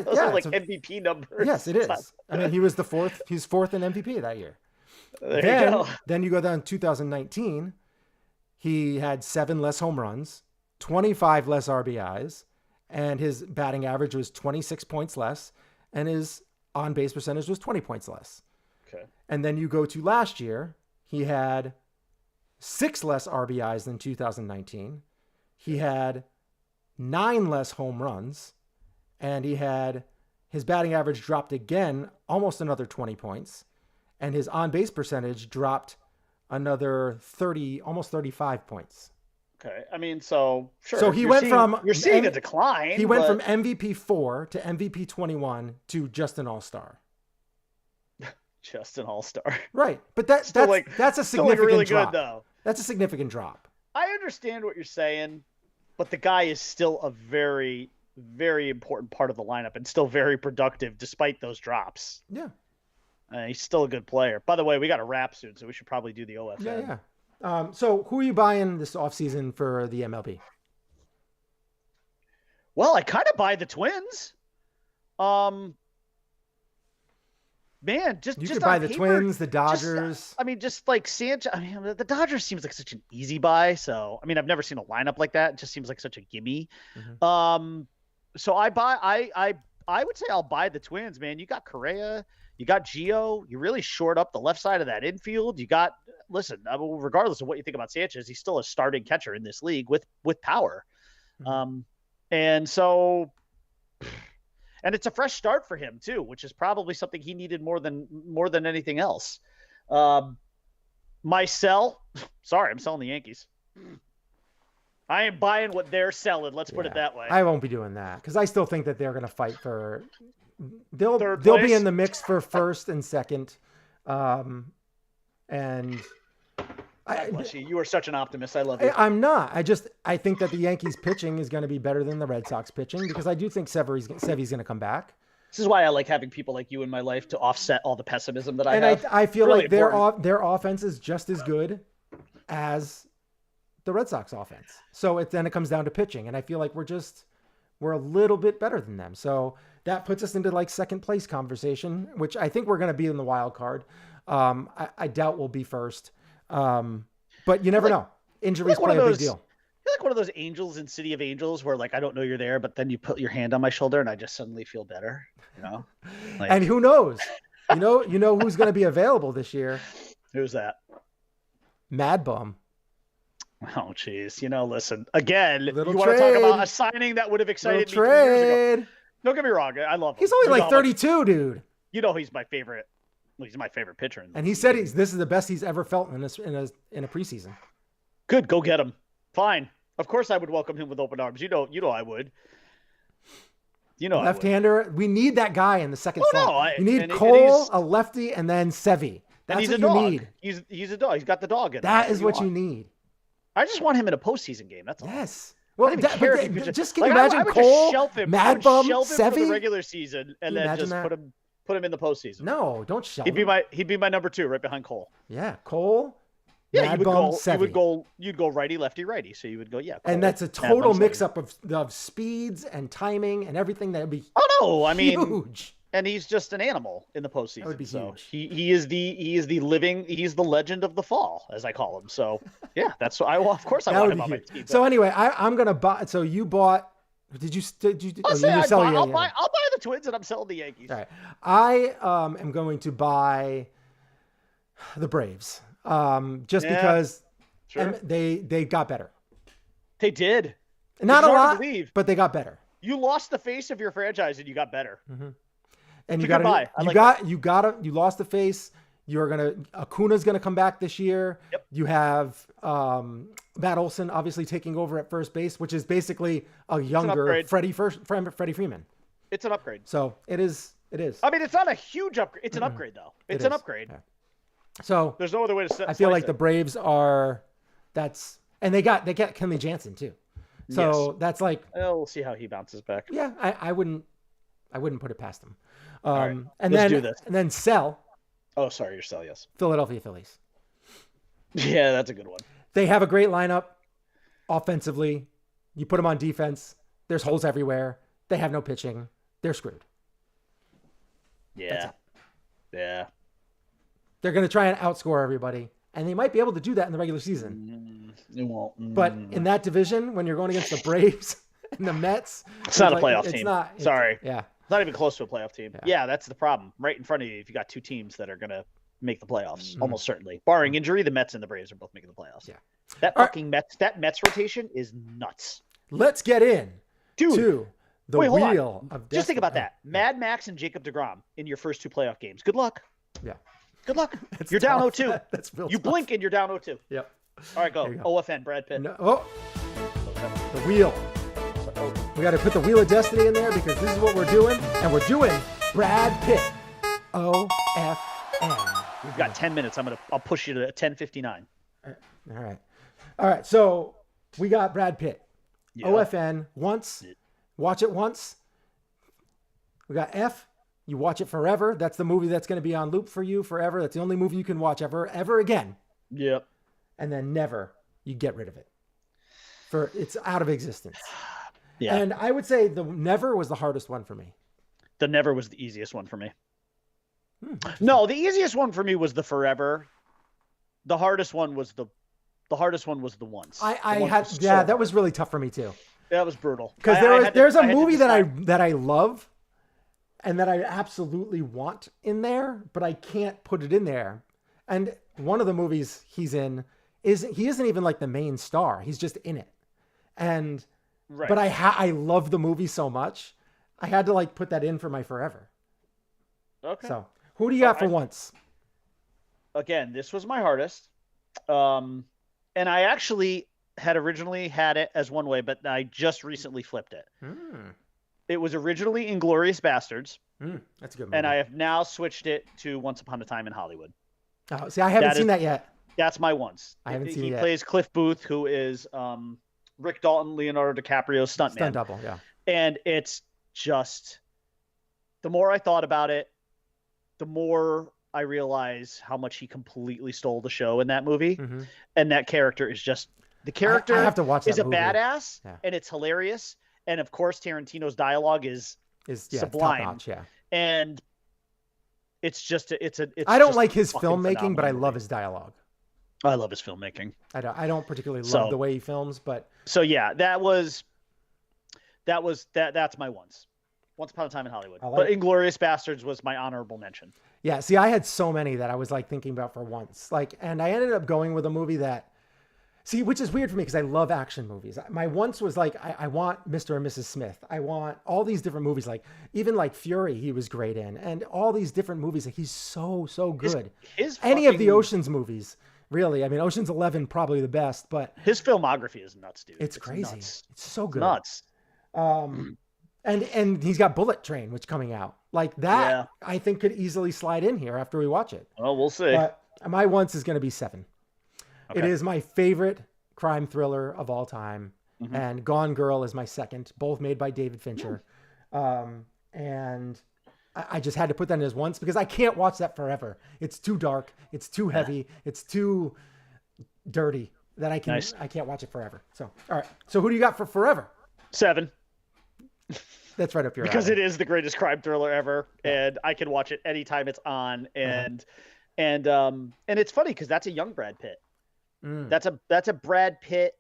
Those are like MVP numbers. Yes, it is. I mean, he was he's fourth in MVP that year. There you go. Then you go down to 2019. He had 7 less home runs, 25 less RBIs, and his batting average was 26 points less, and his on-base percentage was 20 points less. Okay. And then you go to last year, he had 6 less RBIs than 2019. He had 9 less home runs, and his batting average dropped again, almost another 20 points, and his on-base percentage dropped another 30, almost 35 points. Okay. I mean, so sure. So you're seeing a decline. He went from MVP 4 to MVP 21 to just an all-star. Just an all-star. Right. But that's a significant really drop. Good, though. That's a significant drop. I understand what you're saying, but the guy is still a very, very important part of the lineup and still very productive despite those drops. Yeah. He's still a good player. By the way, we got a wrap soon, so we should probably do the OFN. Yeah. So who are you buying this offseason for the MLB? Well, I kind of buy the Twins. Man, you could buy the Twins, the Dodgers. Just like Sanchez. I mean, the Dodgers seems like such an easy buy. So, I mean, I've never seen a lineup like that. It just seems like such a gimme. Mm-hmm. So I would say I'll buy the Twins, man. You got Correa, you got Gio. You really shored up the left side of that infield. You got, regardless of what you think about Sanchez, he's still a starting catcher in this league with power. Mm-hmm. And so. And it's a fresh start for him too, which is probably something he needed more than anything else. My sell, sorry, I'm selling the Yankees. I am buying what they're selling. Let's put it that way. I won't be doing that because I still think that they're going to fight for. They'll be in the mix for first and second, and. You are such an optimist. I love you. I'm not. I think that the Yankees pitching is going to be better than the Red Sox pitching because I do think Sevy's going to come back. This is why I like having people like you in my life to offset all the pessimism that I have. And I feel really like their offense is just as good as the Red Sox offense. So then it comes down to pitching, and I feel like we're a little bit better than them. So that puts us into like second place conversation, which I think we're going to be in the wild card. I doubt we'll be first. But you never know. Injuries play a big deal. You're like one of those angels in City of Angels where like I don't know you're there, but then you put your hand on my shoulder and I just suddenly feel better. Like, and who knows? You know who's going to be available this year? Who's that? Mad Bum. Oh, geez. Listen again. You want trade. to talk about a signing that would have excited me 3 years ago? Don't get me wrong. I love him. He's only like 32, dude. He's my favorite. Well, he's my favorite pitcher. And he said this is the best he's ever felt in a preseason. Good, go get him. Fine. Of course I would welcome him with open arms. You know I would. Left-hander. We need that guy in the second slot. No, you need Cole, a lefty, and then Sevy. That's what you need. He's a dog. He's got the dog in him. That is what you need. I just want him in a postseason game. That's all. Yes. Well, just can you imagine I would Cole, just Mad Bum, Sevy for the regular season, and then just put him in the postseason. No, don't shelve him. He'd be my number 2, right behind Cole. Yeah, Cole. Yeah, Mad Bum, Sevy. You'd go righty, lefty, righty. So you would go, yeah. Cole, and that's a total mix-up of speeds and timing and everything. That would be huge. And he's just an animal in the postseason. That would be huge. He's the legend of the fall, as I call him. So yeah, that's what of course I want him on my team. So anyway, I'm gonna buy. So you bought. Did you? I'll buy the Twins and I'm selling the Yankees. All right. I am going to buy the Braves. Because they got better. They did. Not a lot, but they got better. You lost the face of your franchise and you got better. Mm-hmm. And you lost the face. Acuna's gonna come back this year. Yep. You have Matt Olson obviously taking over at first base, which is basically a younger Freddie Freeman. It's an upgrade. So it is. I mean, it's not a huge upgrade. It's an upgrade though. It's an upgrade. Yeah. So there's no other way to say it. I feel like the Braves and they got Kenley Jansen too. So that's like, we'll see how he bounces back. Yeah, I wouldn't I wouldn't put it past them. right, And let's then do this. and then sell Oh, sorry, your sell, yes. Philadelphia Phillies. Yeah, that's a good one. They have a great lineup offensively. You put them on defense, there's holes everywhere. They have no pitching. They're screwed. Yeah. Yeah. They're going to try and outscore everybody, and they might be able to do that in the regular season. It won't. But in that division, when you're going against the Braves and the Mets, It's not a like, playoff it's team. not- Sorry. Yeah. It's not even close to a playoff team. Yeah. Yeah, that's the problem. Right in front of you, if you got two teams that are going to make the playoffs, almost certainly. Barring injury, the Mets and the Braves are both making the playoffs. Yeah. That All right. fucking Mets rotation is nuts. Let's get in Dude. to the Wait, hold on. wheel of Just think destiny. about that. Mad Max and Jacob deGrom in your first two playoff games. Good luck. Yeah. Good luck. That's You're down tough. 0-2. That's real You tough. blink and you're down 0-2. Yep. All right, go. There you go. OFN, Brad Pitt. No, oh, the wheel. We got to put the wheel of destiny in there because this is what we're doing, and we're doing Brad Pitt. OFN. We've got 10 minutes. I'll push you to 10:59. All right. So we got Brad Pitt. Yeah. OFN once. Watch it once. We got F. You watch it forever. That's the movie that's going to be on loop for you forever. That's the only movie you can watch ever again. Yep. And then never, you get rid of it. It's out of existence. Yeah. And I would say the never was the hardest one for me. The never was the easiest one for me. No, the easiest one for me was the forever. The hardest one was the once. That was really tough for me too. That was brutal. Because there's a movie that I love and that I absolutely want in there, but I can't put it in there. And one of the movies he's in he isn't even like the main star. He's just in it. And Right. but I love the movie so much. I had to like put that in for my forever. Okay. So who do you got for once? Again, this was my hardest. And I actually had originally had it as one way, but I just recently flipped it. It was originally Inglourious Bastards, That's a good movie. and I have now switched it to Once Upon a Time in Hollywood. Oh, see, I haven't seen that yet. That's my once. I haven't seen it He yet. plays Cliff Booth, who is Rick Dalton, Leonardo DiCaprio's stuntman. Stunt double, yeah. And it's just, the more I thought about it, the more I realize how much he completely stole the show in that movie. Mm-hmm. And that character is just, the character I have to watch is that a movie. badass, Yeah. and it's hilarious. And of course, Tarantino's dialogue is sublime. Top-notch, yeah. And it's just, it's I don't just like his fucking filmmaking, but I phenomenal love movie. his dialogue. I love his filmmaking. I don't particularly love So- the way he films, but So yeah, that's my once. Once Upon a Time in Hollywood. I like But it. Inglourious Bastards was my honorable mention. yeah, see, I had so many that I was like thinking about for once. Like, and I ended up going with a movie that, which is weird for me because I love action movies. My once was like, I want Mr. and Mrs. Smith. I want all these different movies, like even like Fury, he was great in, and all these different movies. Like, he's so good. Any of the Ocean's movies, really. I mean, Ocean's 11 probably the best, but his filmography is nuts, dude. it's crazy. Nuts. It's so good. Nuts. And he's got Bullet Train, which coming out like that. Yeah. I think could easily slide in here after we watch it. Well, we'll see. But my once is going to be 7. It Okay. is my favorite crime thriller of all time, and Gone Girl is my second. Both made by David Fincher, and I just had to put that in as once because I can't watch that forever. It's too dark. It's too heavy. It's too dirty that I can't watch it forever. So all right. So who do you got for forever? 7. That's right up your Because alley. it is the greatest crime thriller ever, and I can watch it anytime it's on. And it's funny because that's a young Brad Pitt. That's a Brad Pitt.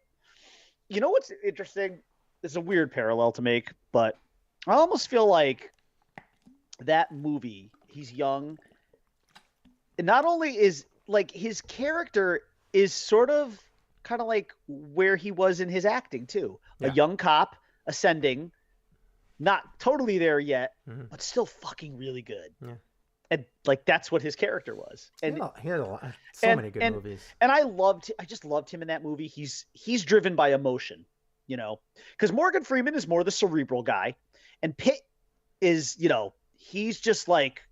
You know what's interesting? It's a weird parallel to make, but I almost feel like that movie, he's young. And not only is like his character is sort of kind of like where he was in his acting too. Yeah. A young cop ascending, not totally there yet, but still fucking really good. Yeah. And like that's what his character was. And He had a lot, so many good movies. and I just loved him in that movie. He's driven by emotion, you know, because Morgan Freeman is more the cerebral guy, and Pitt is, you know, he's just like,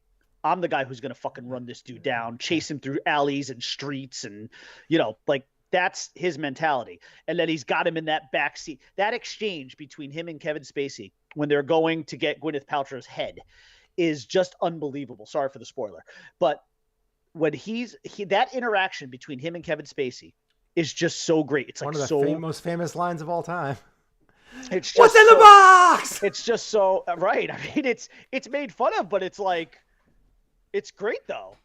I'm the guy who's gonna fucking run this dude down, chase him through alleys and streets, and you know, like that's his mentality. And then he's got him in that backseat. That exchange between him and Kevin Spacey, when they're going to get Gwyneth Paltrow's head is just unbelievable. Sorry for the spoiler, but when that interaction between him and Kevin Spacey is just so great. It's one like of the most famous lines of all time. It's just what's in the box? It's just so right. I mean, it's made fun of, but it's like, it's great though.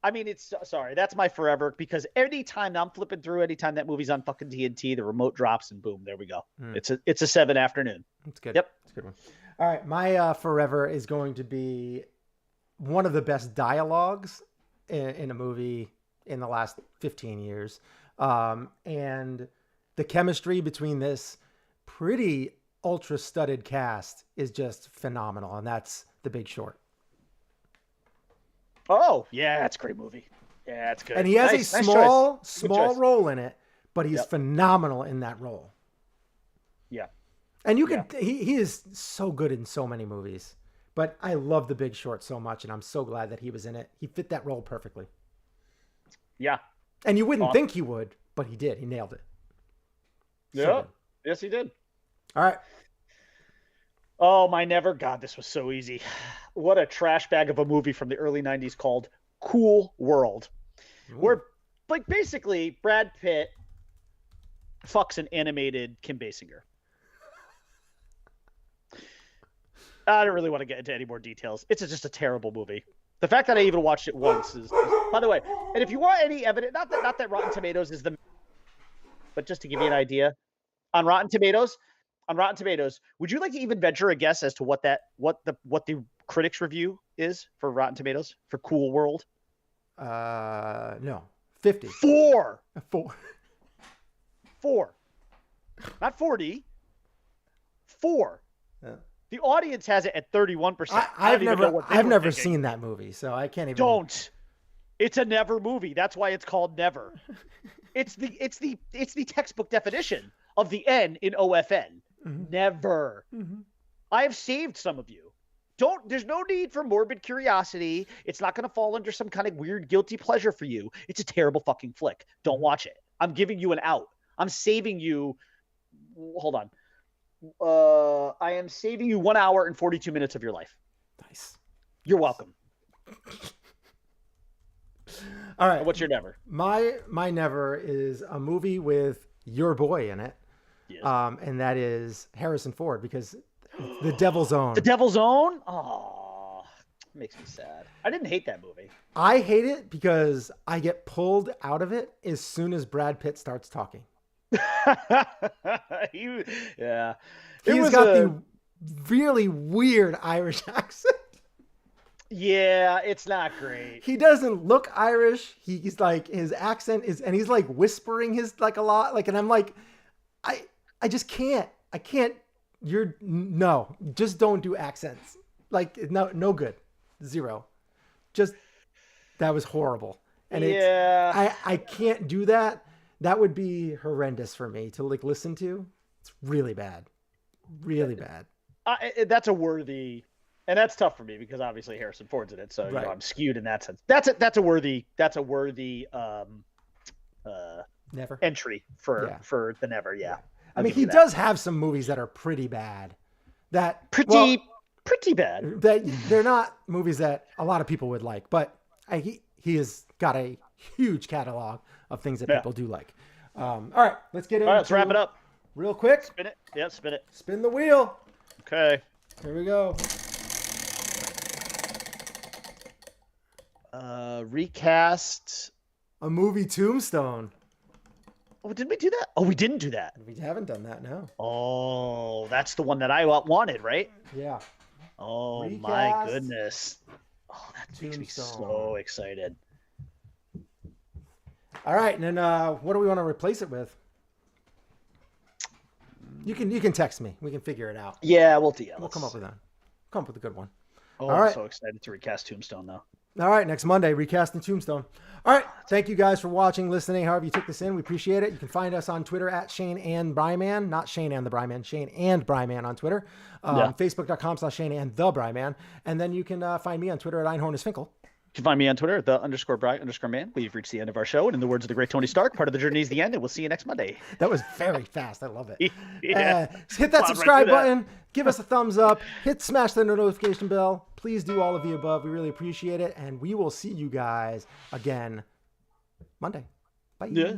I mean, sorry, that's my forever, because anytime I'm flipping through, anytime that movie's on fucking TNT, the remote drops and boom, there we go. It's a 7 afternoon. That's good. Yep. That's a good one. All right. My forever is going to be one of the best dialogues in a movie in the last 15 years. And the chemistry between this pretty ultra studded cast is just phenomenal. And that's The Big Short. Oh, yeah, that's a great movie. Yeah, it's good. And he has a small role in it, but he's Yep. phenomenal in that role. Yeah. And you can, he is so good in so many movies, but I love The Big Short so much. And I'm so glad that he was in it. He fit that role perfectly. Yeah. And you wouldn't think he would, but he did. He nailed it. So Yeah. good. Yes, he did. All right. Oh, my never. God, this was so easy. What a trash bag of a movie from the early 90s called Cool World. Ooh. Where, like, basically Brad Pitt fucks an animated Kim Basinger. I don't really want to get into any more details. It's just a terrible movie. The fact that I even watched it once is, by the way, and if you want any evidence, not that Rotten Tomatoes is but just to give you an idea, on Rotten Tomatoes, would you like to even venture a guess as to what the critics review is for Rotten Tomatoes for Cool World? No. 50. 4. 4. 4. Not 40. 4. Yeah. The audience has it at 31%. I've never seen that movie, so I can't even. Don't. It's a never movie. That's why it's called Never. It's the textbook definition of the N in OFN. Mm-hmm. Never. Mm-hmm. I have saved some of you. There's no need for morbid curiosity. It's not going to fall under some kind of weird guilty pleasure for you. It's a terrible fucking flick. Don't watch it. I'm giving you an out. I'm saving you. Hold on. I am saving you 1 hour and 42 minutes of your life. Nice. You're welcome. All right. What's your never? My never is a movie with your boy in it. Yes. And that is Harrison Ford, because The Devil's Own. The Devil's Own? Oh, makes me sad. I didn't hate that movie. I hate it because I get pulled out of it as soon as Brad Pitt starts talking. Yeah. He's got the really weird Irish accent. Yeah, it's not great. He doesn't look Irish. He's like, his accent is, and he's like whispering his like a lot. Like, and I'm like, I just can't. I can't. No, just don't do accents. Like, no good. 0. Just, that was horrible. And I can't do that. That would be horrendous for me to like listen to. It's really bad. Really bad. That's a worthy, and that's tough for me because obviously Harrison Ford's in it. So, right. I'm skewed in that sense. That's a worthy Never entry for the never. Yeah. I mean, he does have some movies that are pretty bad. Pretty bad. That they're not movies that a lot of people would like, but he has got a huge catalog of things that people do like. All right, let's get into. All right, let's wrap it up real quick. Spin it. Yeah, spin it. Spin the wheel. Okay. Here we go. Recast a movie Tombstone. Oh, did we do that? Oh, we didn't do that. We haven't done that, no. Oh, that's the one that I wanted, right? Yeah. Oh, Recast my goodness. Oh, that Tombstone. makes me so excited. All right, and then what do we want to replace it with? You can text me. We can figure it out. Yeah, we'll come up with that. Come up with a good one. Oh, all right. I'm so excited to recast Tombstone, though. All right, next Monday, recasting Tombstone. All right, thank you guys for watching, listening, however you took this in. We appreciate it. You can find us on Twitter at Shane and Bryman, not Shane and the Bryman, Shane and Bryman on Twitter. Facebook.com/Shane and the Bryman. And then you can find me on Twitter at Einhorn is Finkel. You can find me on Twitter at _Bry_man. We've reached the end of our show. And in the words of the great Tony Stark, part of the journey is the end. And we'll see you next Monday. That was very fast. I love it. Yeah. Hit that Plowed subscribe right through that. button. Give us a thumbs up. Smash the notification bell. Please do all of the above. We really appreciate it. And we will see you guys again Monday. Bye. Yeah.